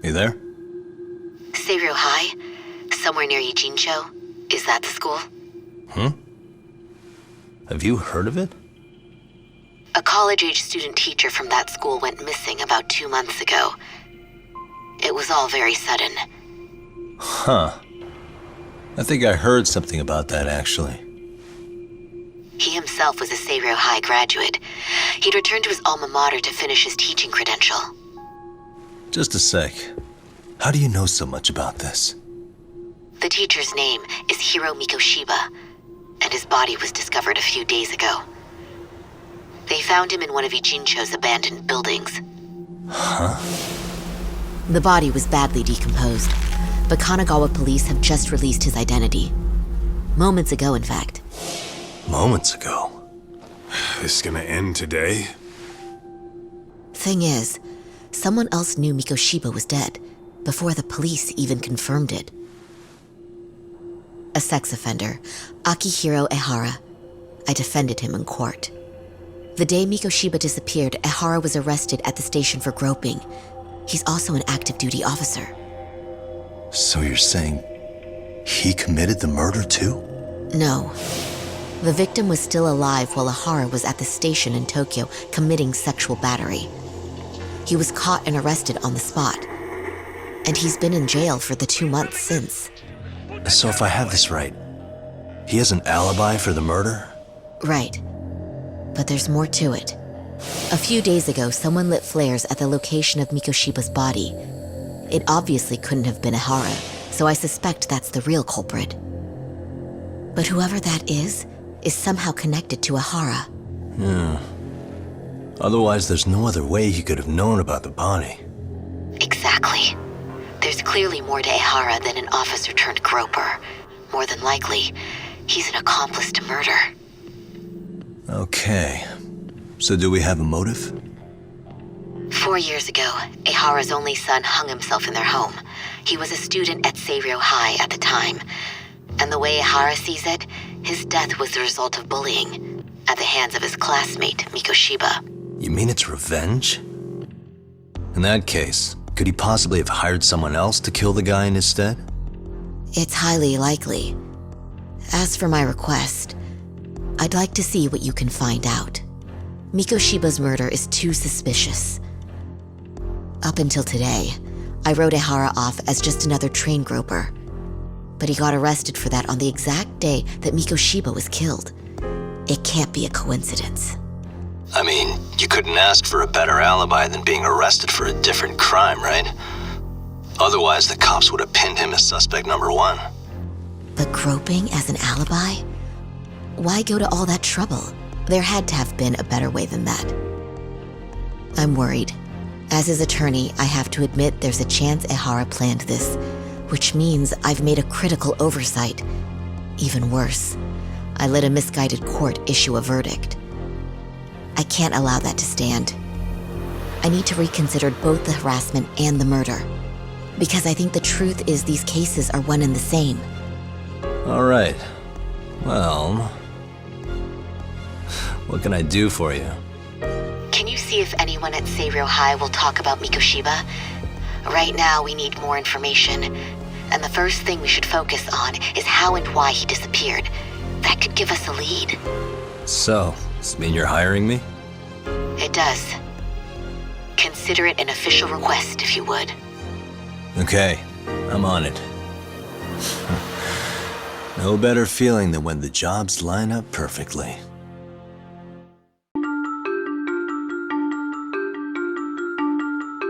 You there?
Seiryo High? Somewhere near Ijincho? Is that the school?
Have you heard of it?
A college-age student teacher from that school went missing about 2 months ago. It was all very sudden.
Huh. I think I heard something about that, actually.
He himself was a Seiryo High graduate. He'd returned to his alma mater to finish his teaching credential.
Just a sec. How do you know so much about this?
The teacher's name is Mikoshiba, and his body was discovered a few days ago. They found him in one of Ijincho's abandoned buildings.
Huh?
The body was badly decomposed, but Kanagawa police have just released his identity. Moments ago, in fact.
Moments ago?
This gonna end today?
Thing is, someone else knew Mikoshiba was dead, before the police even confirmed it. A sex offender, Akihiro Ehara. I defended him in court. The day Mikoshiba disappeared, Ehara was arrested at the station for groping. He's also an active duty officer.
So you're saying he committed the murder too?
No. The victim was still alive while Ehara was at the station in Tokyo committing sexual battery. He was caught and arrested on the spot. And he's been in jail for the 2 months since.
So if I have this right, he has an alibi for the murder?
Right. But there's more to it. A few days ago, someone lit flares at the location of Mikoshiba's body. It obviously couldn't have been Ehara, so I suspect that's the real culprit. But whoever that is somehow connected to Ehara.
Otherwise, there's no other way he could have known about the body.
Exactly. There's clearly more to Ehara than an officer-turned-groper. More than likely, he's an accomplice to murder.
Okay. So do we have a motive?
4 years ago, Ehara's only son hung himself in their home. He was a student at Seiryo High at the time. And the way Ehara sees it, his death was the result of bullying at the hands of his classmate, Mikoshiba.
You mean it's revenge? In that case, could he possibly have hired someone else to kill the guy in his stead?
It's highly likely. As for my request, I'd like to see what you can find out. Mikoshiba's murder is too suspicious. Up until today, I wrote Ehara off as just another train groper. But he got arrested for that on the exact day that Mikoshiba was killed. It can't be a coincidence.
I mean, you couldn't ask for a better alibi than being arrested for a different crime, right? Otherwise, the cops would have pinned him as suspect number 1.
But groping as an alibi? Why go to all that trouble? There had to have been a better way than that. I'm worried. As his attorney, I have to admit there's a chance Ehara planned this, which means I've made a critical oversight. Even worse, I let a misguided court issue a verdict. I can't allow that to stand. I need to reconsider both the harassment and the murder, because I think the truth is these cases are one and the same.
All right. Well, what can I do for you?
Can you see if anyone at Seiryo High will talk about Mikoshiba? Right now, we need more information. And the first thing we should focus on is how and why he disappeared. That could give us a lead.
So, does this mean you're hiring me?
It does. Consider it an official request, if you would.
Okay, I'm on it. No better feeling than when the jobs line up perfectly.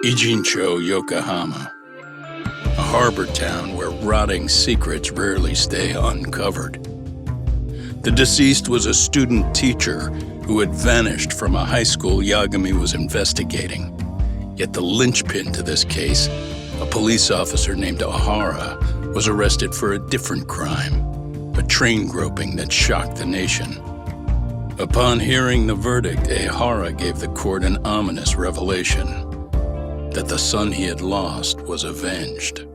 Ijincho, Yokohama. A harbor town where rotting secrets rarely stay uncovered. The deceased was a student teacher who had vanished from a high school Yagami was investigating. Yet the linchpin to this case, a police officer named Ehara, was arrested for a different crime, a train groping that shocked the nation. Upon hearing the verdict, Ehara gave the court an ominous revelation, that the son he had lost was avenged.